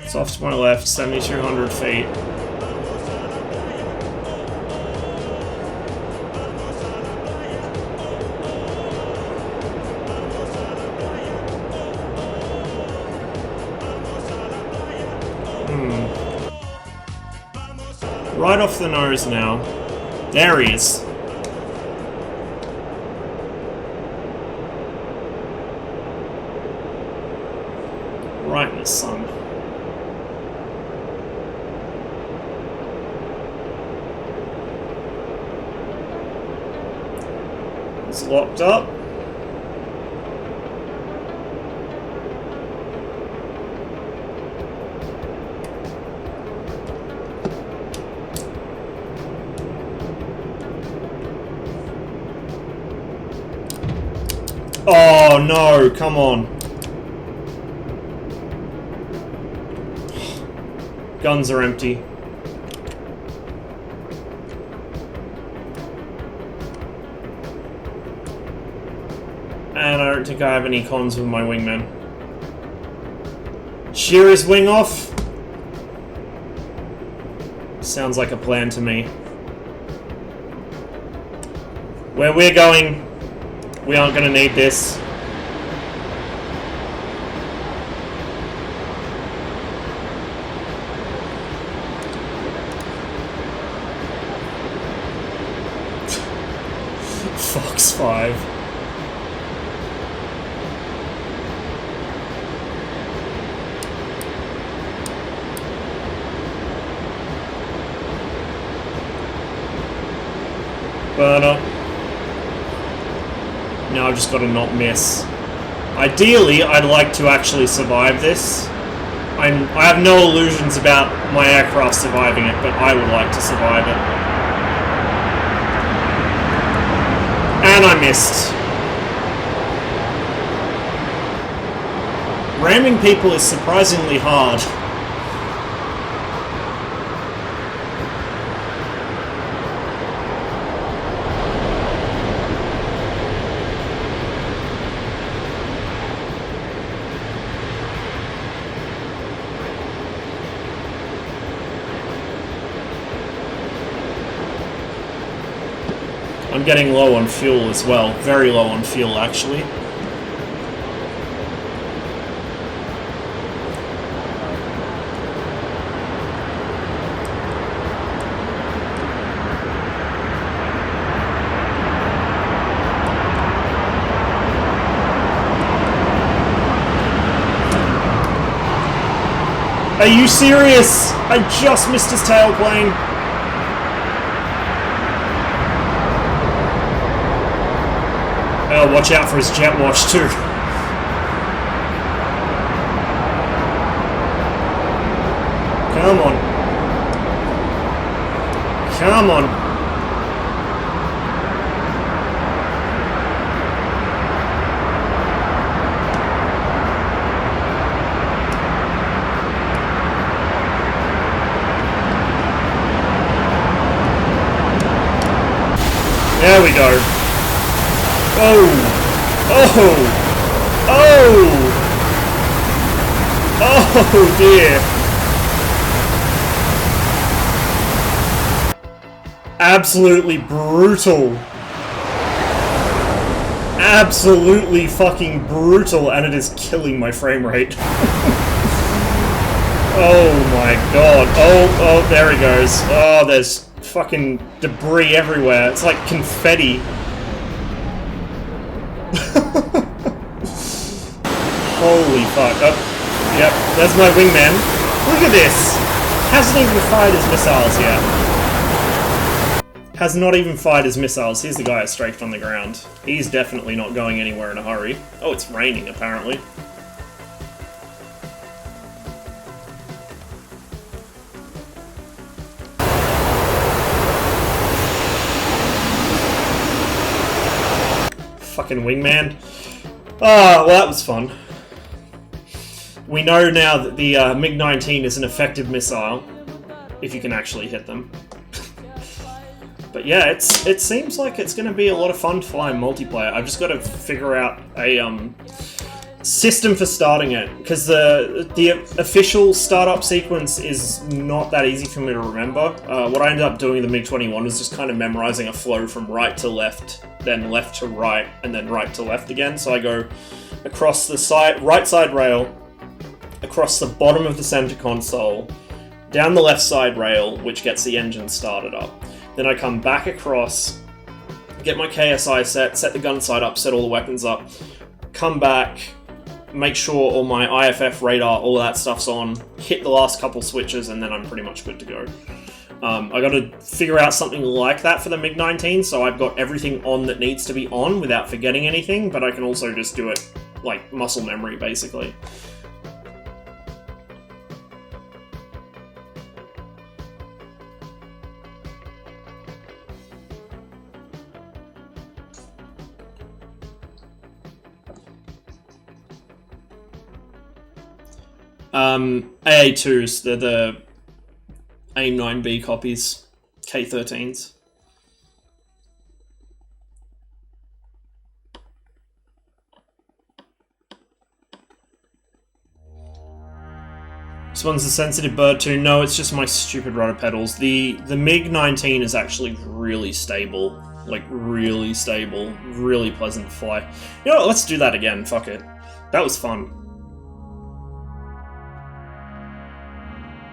It's off to my left, 7,200 feet. right off the nose now. There he is. Right in the sun. It's locked up. Oh no, come on. Guns are empty. And I don't think I have any cons with my wingman. Shear his wing off? Sounds like a plan to me. Where we're going, we aren't going to need this. Fox 5. Burner. Now I've just got to not miss. Ideally, I'd like to actually survive this. I have no illusions about my aircraft surviving it, but I would like to survive it. And I missed. Ramming people is surprisingly hard. I'm getting low on fuel as well. Very low on fuel, actually. Are you serious? I just missed his tailplane. Oh, watch out for his jet wash too. Come on. Come on. There we go. Oh! Oh! Oh! Oh dear! Absolutely brutal. Absolutely fucking brutal, and it is killing my frame rate. Oh my god. Oh, there he goes. Oh, there's fucking debris everywhere. It's like confetti. Holy fuck. Oh, yep, there's my wingman. Look at this! Hasn't even fired his missiles yet. Has not even fired his missiles. Here's the guy I strafed on the ground. He's definitely not going anywhere in a hurry. Oh, it's raining, apparently. Fucking wingman. Oh, well, that was fun. We know now that the MiG-19 is an effective missile, if you can actually hit them. But yeah, it seems like it's going to be a lot of fun to fly in multiplayer. I've just got to figure out a system for starting it, because the official startup sequence is not that easy for me to remember. What I ended up doing in the MiG-21 was just kind of memorizing a flow from right to left, then left to right, and then right to left again. So I go across the right side rail, across the bottom of the center console, down the left side rail, which gets the engine started up. Then I come back across, get my KSI set the gun sight up, set all the weapons up, come back, make sure all my IFF radar, all that stuff's on, hit the last couple switches, and then I'm pretty much good to go. I got to figure out something like that for the MiG-19, so I've got everything on that needs to be on without forgetting anything, but I can also just do it like muscle memory, basically. AA2s, they're the AIM-9B copies, K13s. This one's a sensitive bird too. No, it's just my stupid rudder pedals. The MiG-19 is actually really stable. Like, really stable. Really pleasant to fly. You know what, let's do that again, fuck it. That was fun.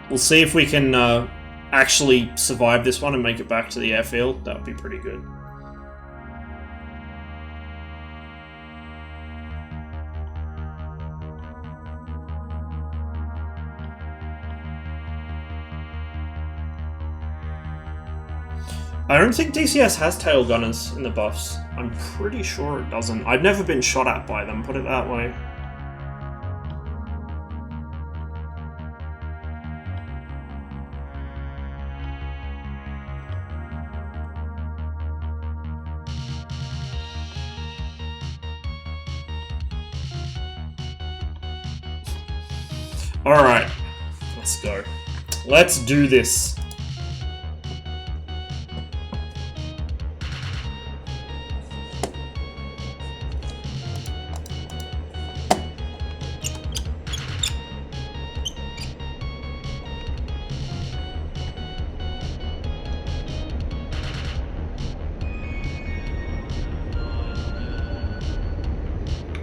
We'll see if we can actually survive this one and make it back to the airfield. That would be pretty good. I don't think DCS has tail gunners in the buffs. I'm pretty sure it doesn't. I've never been shot at by them, put it that way. Alright, let's go. Let's do this.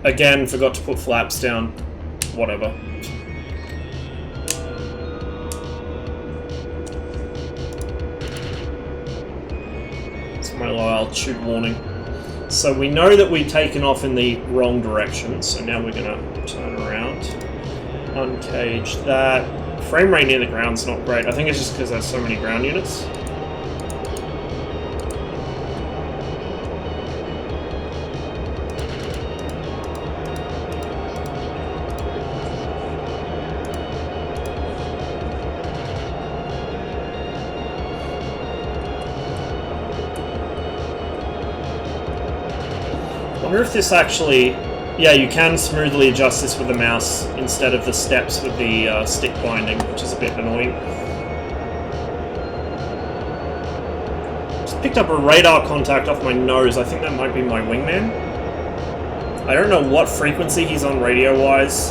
Again, forgot to put flaps down. Whatever. My low altitude warning. So we know that we've taken off in the wrong direction, so now we're gonna turn around, uncage that. Frame rate near the ground's not great. I think it's just because there's so many ground units. I wonder if this actually... Yeah, you can smoothly adjust this with the mouse instead of the steps with the stick binding, which is a bit annoying. Just picked up a radar contact off my nose. I think that might be my wingman. I don't know what frequency he's on radio-wise,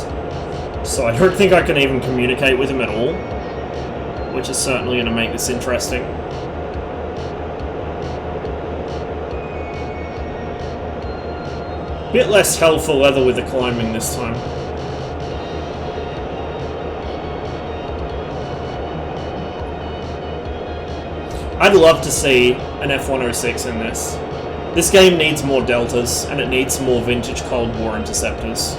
so I don't think I can even communicate with him at all, which is certainly going to make this interesting. Bit less hell for leather with the climbing this time. I'd love to see an F-106 in this. This game needs more deltas, and it needs some more vintage Cold War interceptors.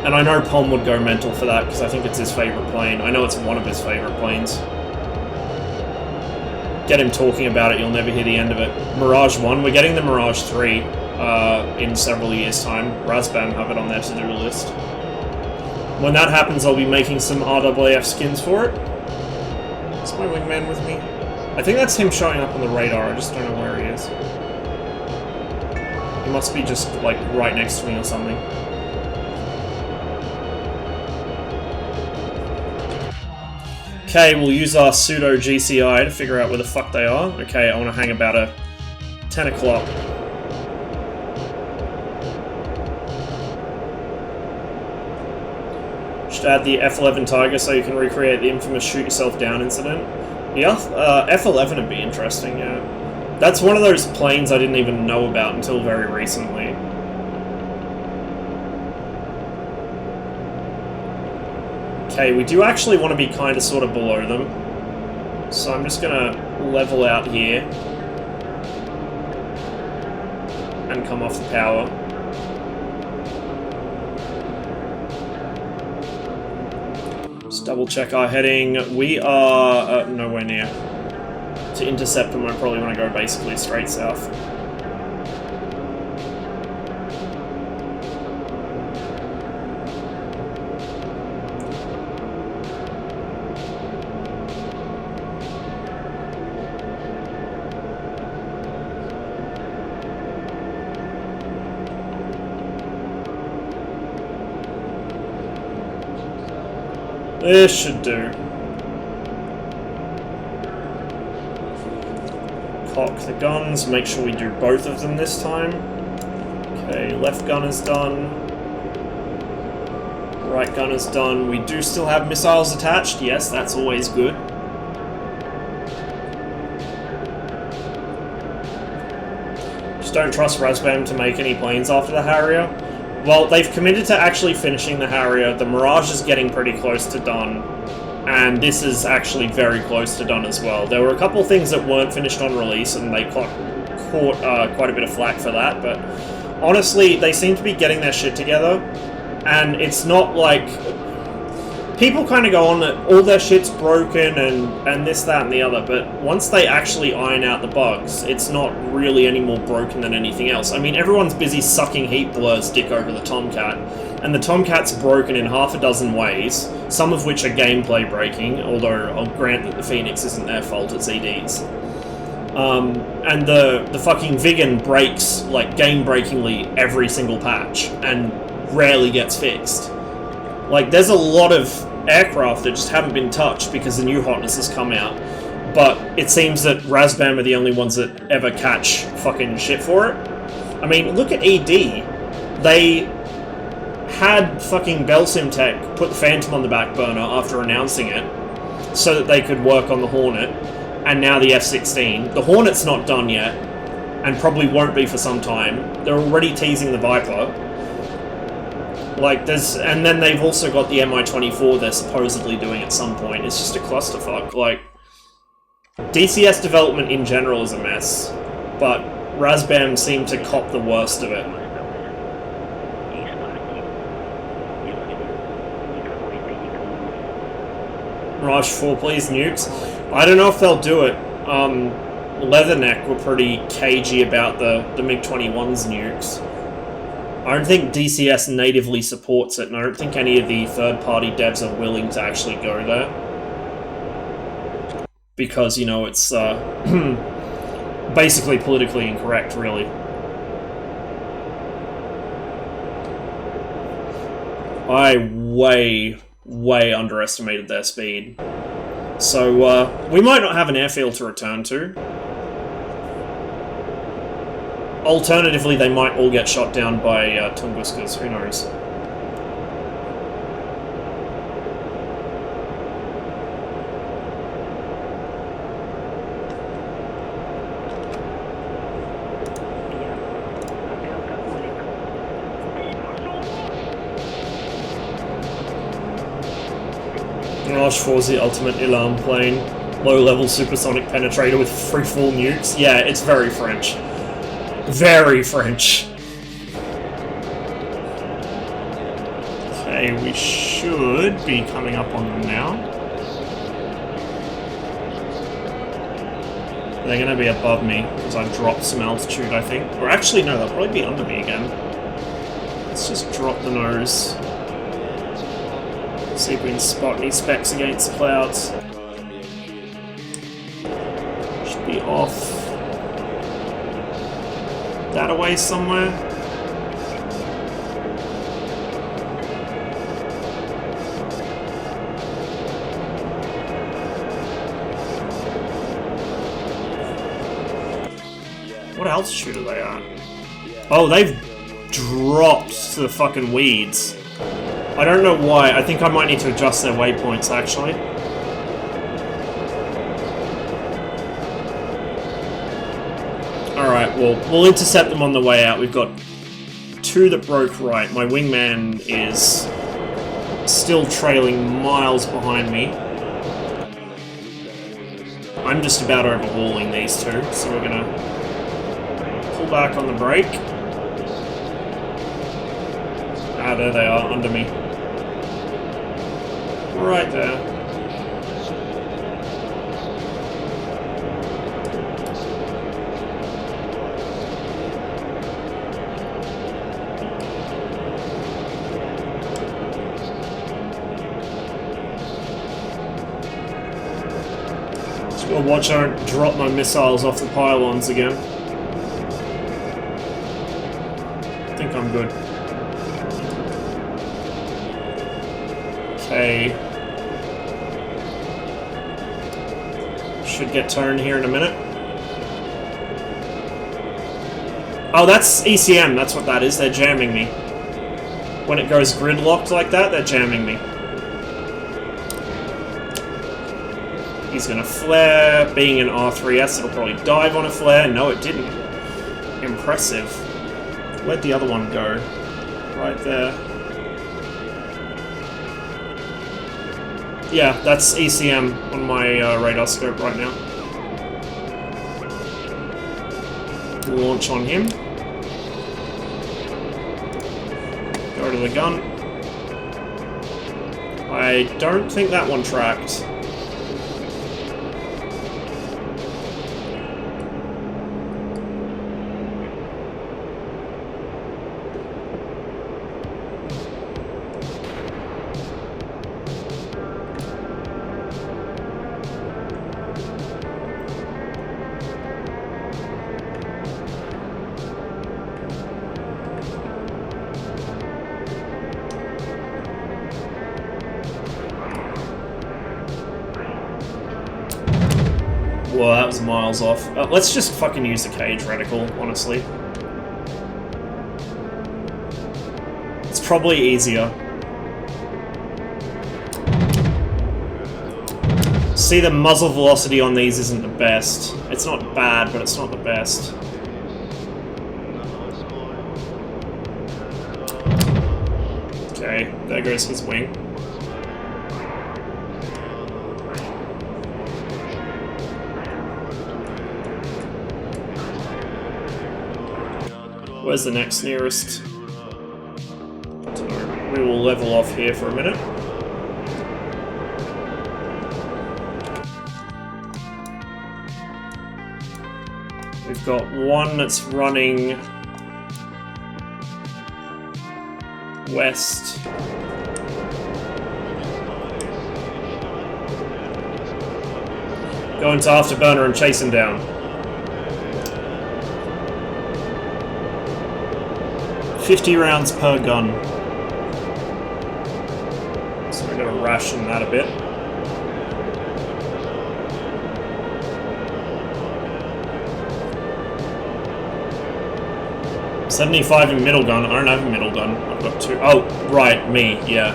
And I know Pom would go mental for that, because I think it's his favourite plane. I know it's one of his favourite planes. Get him talking about it, you'll never hear the end of it. Mirage 1, we're getting the Mirage 3. In several years' time. Razbam have it on their to-do list. When that happens, I'll be making some RAAF skins for it. Is my wingman with me? I think that's him showing up on the radar, I just don't know where he is. He must be just, like, right next to me or something. Okay, we'll use our pseudo GCI to figure out where the fuck they are. Okay, I want to hang about a 10 o'clock. Add the F-11 Tiger so you can recreate the infamous shoot yourself down incident. Yeah, F-11 would be interesting, yeah. That's one of those planes I didn't even know about until very recently. Okay, we do actually want to be kind of sort of below them. So I'm just gonna level out here. And come off the power. Just double check our heading. We are nowhere near. To intercept them, I probably want to go basically straight south. This should do. Cock the guns, make sure we do both of them this time. Okay, left gun is done. Right gun is done. We do still have missiles attached, yes, that's always good. Just don't trust Razbam to make any planes after the Harrier. Well, they've committed to actually finishing the Harrier. The Mirage is getting pretty close to done. And this is actually very close to done as well. There were a couple things that weren't finished on release, and they caught quite a bit of flack for that, but honestly, they seem to be getting their shit together, and it's not like... People kind of go on that all their shit's broken and this, that, and the other, but once they actually iron out the bugs, it's not really any more broken than anything else. I mean, everyone's busy sucking Heat Blur's dick over the Tomcat, and the Tomcat's broken in half a dozen ways, some of which are gameplay breaking, although I'll grant that the Phoenix isn't their fault, it's ED's. And the fucking Vigan breaks, like, game-breakingly every single patch, and rarely gets fixed. Like, there's a lot of aircraft that just haven't been touched because the new hotness has come out, but it seems that Razbam are the only ones that ever catch fucking shit for it. I mean, look at ED. They had fucking Belsimtech put the Phantom on the back burner after announcing it, so that they could work on the Hornet, and now the F-16. The Hornet's not done yet, and probably won't be for some time. They're already teasing the Viper. Like, and then they've also got the Mi-24 they're supposedly doing at some point. It's just a clusterfuck. Like, DCS development in general is a mess, but Razbam seem to cop the worst of it. Mirage 4, please, nukes. I don't know if they'll do it. Leatherneck were pretty cagey about the MiG-21's nukes. I don't think DCS natively supports it, and I don't think any of the third-party devs are willing to actually go there. Because, you know, it's basically politically incorrect, really. I way underestimated their speed. So, we might not have an airfield to return to. Alternatively, they might all get shot down by Tunguskers, who knows. Mirage 4 is the ultimate Ilam plane. Low-level supersonic penetrator with free-fall nukes. Yeah, it's very French. Very French. Okay, we should be coming up on them now. They're going to be above me, because I've dropped some altitude, I think. Or actually, no, they'll probably be under me again. Let's just drop the nose. See if we can spot any specks against the clouds. Should be off that away somewhere. What altitude are they at? Oh, they've dropped to the fucking weeds. I don't know why. I think I might need to adjust their waypoints, actually. Alright, well, we'll intercept them on the way out. We've got two that broke right. My wingman is still trailing miles behind me. I'm just about overhauling these two, so we're gonna pull back on the brake. Ah, there they are, under me. Right there. Just gotta watch I don't drop my missiles off the pylons again. I think I'm good. Okay. Should get turned here in a minute. Oh, that's ECM, that's what that is. They're jamming me. When it goes gridlocked like that, they're jamming me. He's gonna flare. Being an R3S, it'll probably dive on a flare. No, it didn't. Impressive. Where'd the other one go? Right there. Yeah, that's ECM on my radar scope right now. Launch on him. Go to the gun. I don't think that one tracked. Well, that was miles off. Let's just fucking use the cage reticle, honestly. It's probably easier. See, the muzzle velocity on these isn't the best. It's not bad, but it's not the best. Okay, there goes his wing. Where's the next nearest? We will level off here for a minute. We've got one that's running west. Go into Afterburner and chase him down. 50 rounds per gun. So we're gonna ration that a bit. $75 in middle gun. I don't have a middle gun. I've got two. Oh, right, me, yeah.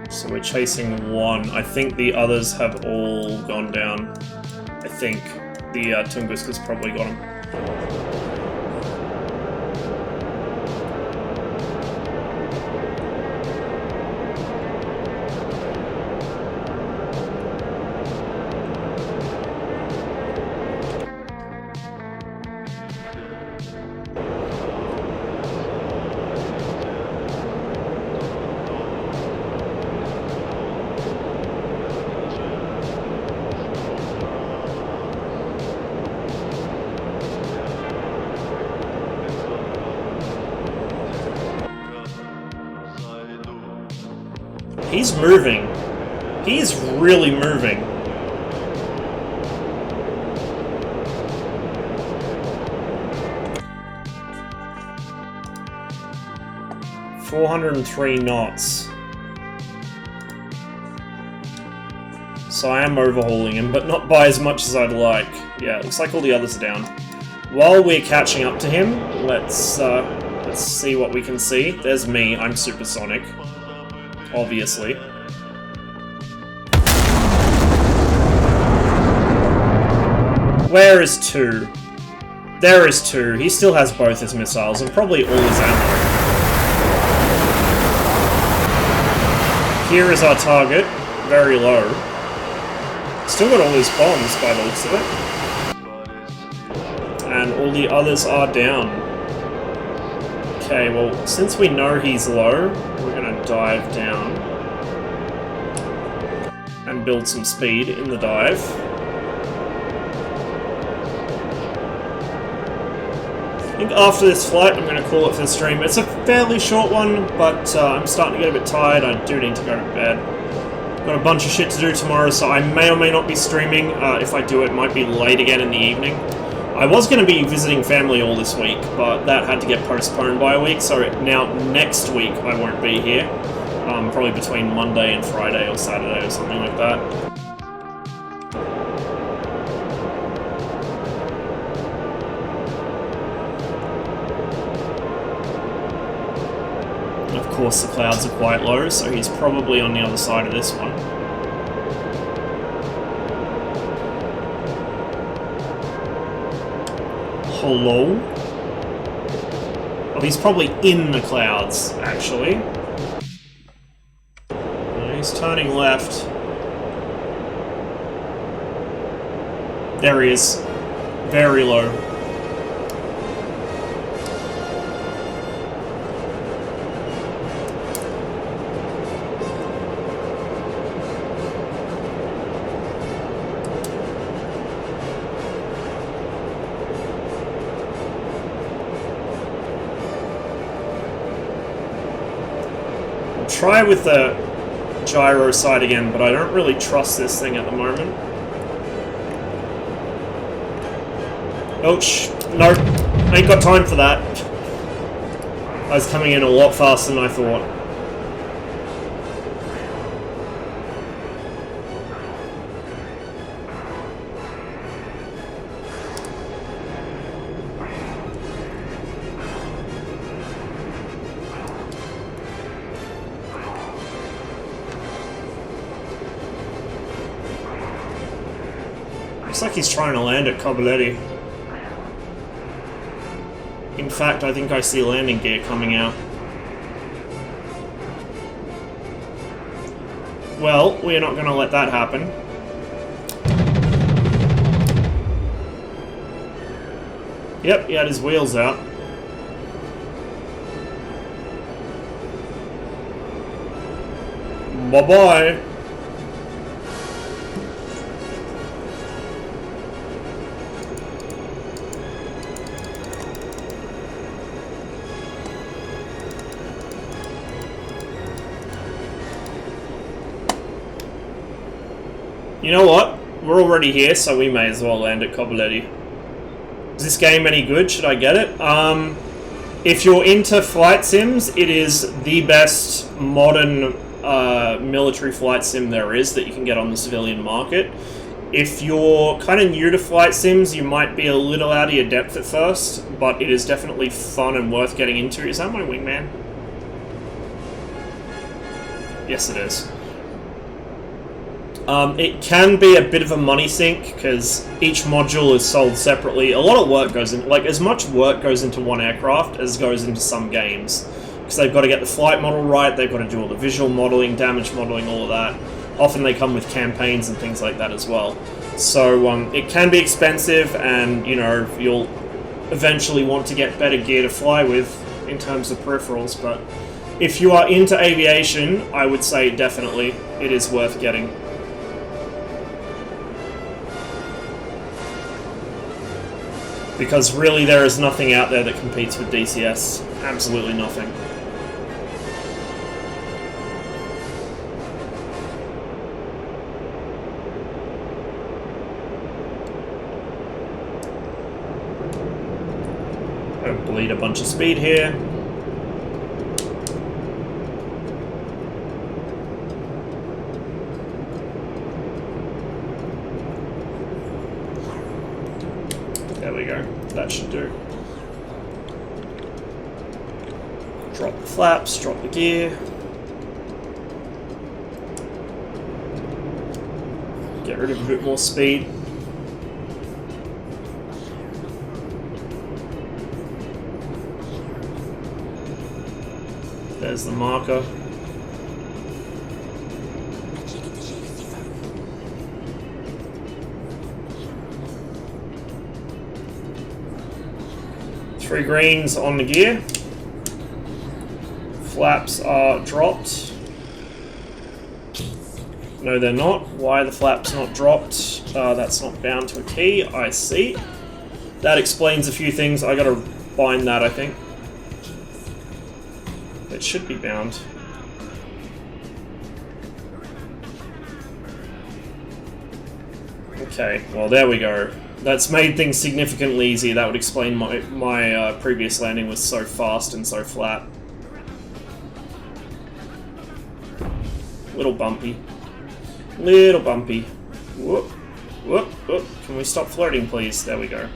So we're chasing one. I think the others have all gone down. I think the Tunguska's probably got him. He's moving. He's really moving. $403 knots. So I am overhauling him, but not by as much as I'd like. Yeah, it looks like all the others are down. While we're catching up to him, let's see what we can see. There's me. I'm supersonic. Obviously. Where is 2? There is 2. He still has both his missiles and probably all his ammo. Here is our target. Very low. Still got all his bombs by the looks of it. And all the others are down. Okay, well, since we know he's low, we're gonna dive down. And build some speed in the dive. I think after this flight, I'm going to call it for the stream. It's a fairly short one, but I'm starting to get a bit tired. I do need to go to bed. Got a bunch of shit to do tomorrow, so I may or may not be streaming. If I do, it might be late again in the evening. I was going to be visiting family all this week, but that had to get postponed by a week, so now next week I won't be here. Probably between Monday and Friday or Saturday or something like that. Of course, the clouds are quite low, so he's probably on the other side of this one. Hello? Oh, he's probably in the clouds, actually. He's turning left. There he is. Very low. I'll try with the gyro side again, but I don't really trust this thing at the moment. Oh, no, I ain't got time for that. I was coming in a lot faster than I thought. Looks like he's trying to land at Coballetti. In fact, I think I see landing gear coming out. Well, we're not going to let that happen. Yep, he had his wheels out. Bye-bye. You know what? We're already here, so we may as well land at Coballetti. Is this game any good? Should I get it? If you're into flight sims, it is the best modern military flight sim there is that you can get on the civilian market. If you're kind of new to flight sims, you might be a little out of your depth at first, but it is definitely fun and worth getting into. Is that my wingman? Yes, it is. It can be a bit of a money sink, because each module is sold separately. A lot of work goes in, like, as much work goes into one aircraft as goes into some games. Because they've got to get the flight model right, they've got to do all the visual modeling, damage modeling, all of that. Often they come with campaigns and things like that as well. So, it can be expensive, and, you know, you'll eventually want to get better gear to fly with in terms of peripherals, but if you are into aviation, I would say definitely it is worth getting. Because really there is nothing out there that competes with DCS. Absolutely nothing. Don't bleed a bunch of speed here. There we go. That should do. Drop the flaps, drop the gear. Get rid of a bit more speed. There's the marker. Three greens on the gear. Flaps are dropped. No, they're not. Why are the flaps not dropped? That's not bound to a key. I see. That explains a few things. I gotta bind that, I think. It should be bound. Okay, well there we go. That's made things significantly easier. That would explain my previous landing was so fast and so flat. Little bumpy. Little bumpy. Whoop. Whoop. Whoop. Can we stop floating, please? There we go.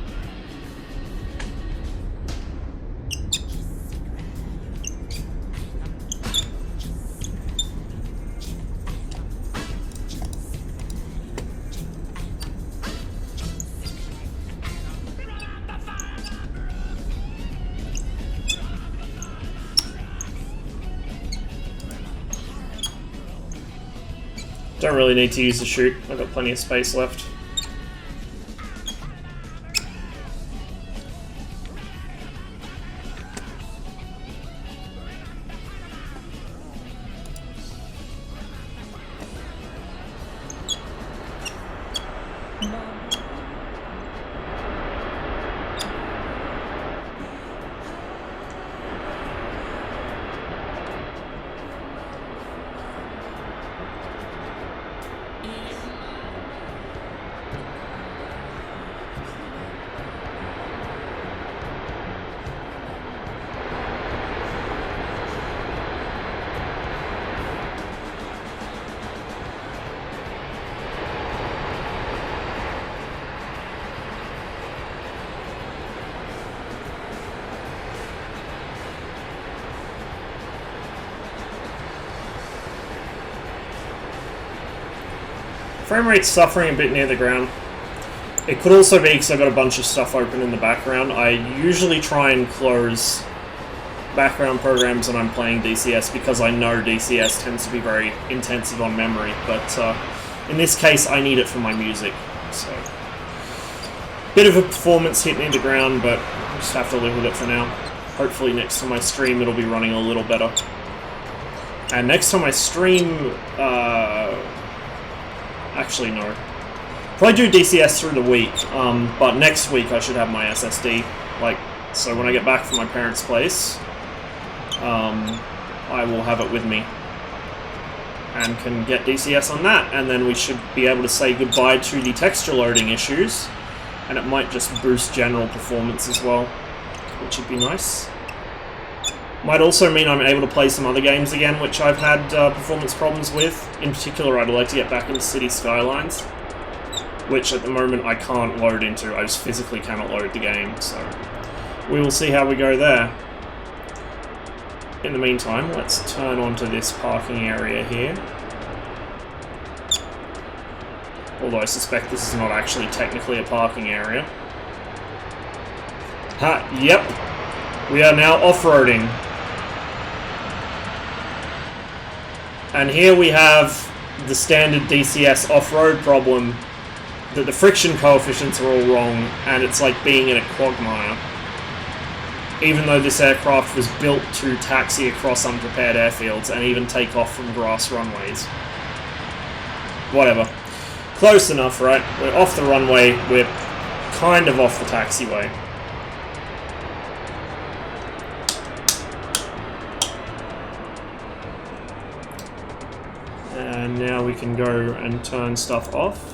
Don't really need to use the chute. I've got plenty of space left. Frame rate's suffering a bit near the ground. It could also be because I've got a bunch of stuff open in the background. I usually try and close background programs when I'm playing DCS because I know DCS tends to be very intensive on memory, but in this case I need it for my music. So, bit of a performance hit near the ground, but I just have to live with it for now. Hopefully next time I stream it'll be running a little better. And next time I stream, actually, no. Probably do DCS through the week, but next week I should have my SSD. So when I get back from my parents' place, I will have it with me. And can get DCS on that, and then we should be able to say goodbye to the texture loading issues, and it might just boost general performance as well, which would be nice. Might also mean I'm able to play some other games again, which I've had performance problems with. In particular, I'd like to get back into City Skylines, which at the moment I can't load into. I just physically cannot load the game, so we will see how we go there. In the meantime, let's turn onto this parking area here. Although I suspect this is not actually technically a parking area. Ha, yep. We are now off-roading. And here we have the standard DCS off-road problem, that the friction coefficients are all wrong, and it's like being in a quagmire. Even though this aircraft was built to taxi across unprepared airfields and even take off from grass runways. Whatever. Close enough, right? We're off the runway, we're kind of off the taxiway. And now we can go and turn stuff off.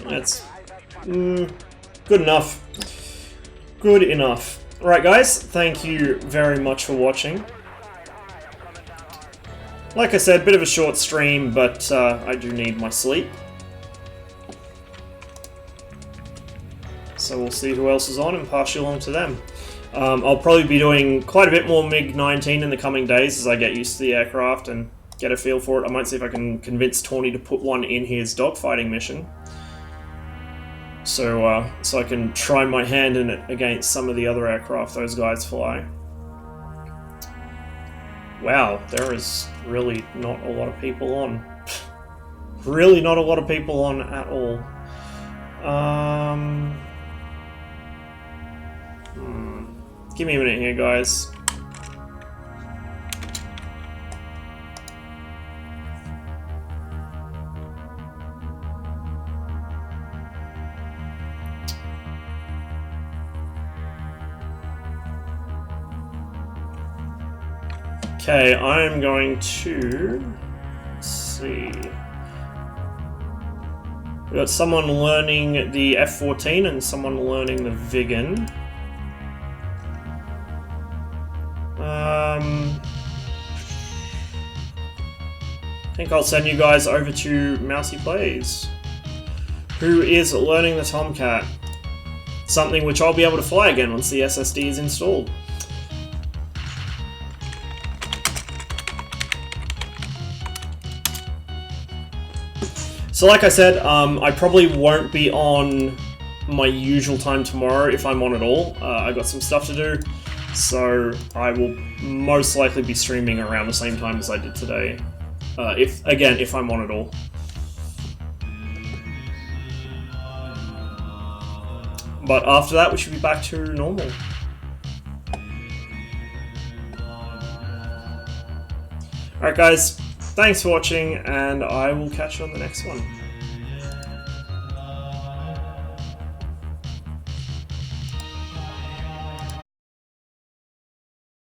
That's good enough. Good enough. Alright guys, thank you very much for watching. Like I said, bit of a short stream, but I do need my sleep. So we'll see who else is on and pass you along to them. I'll probably be doing quite a bit more MiG-19 in the coming days as I get used to the aircraft and get a feel for it. I might see if I can convince Tawny to put one in his dogfighting mission. So I can try my hand in it against some of the other aircraft those guys fly. Wow, there is really not a lot of people on. Really not a lot of people on at all. Give me a minute here, guys. Okay, I'm going to... Let's see... We got someone learning the F-14 and someone learning the Viggen. I think I'll send you guys over to Mousy Plays, who is learning the Tomcat. Something which I'll be able to fly again once the SSD is installed. So like I said, I probably won't be on my usual time tomorrow if I'm on at all. I got some stuff to do, so I will most likely be streaming around the same time as I did today. If I'm on at all. But after that, we should be back to normal. Alright guys, thanks for watching, and I will catch you on the next one.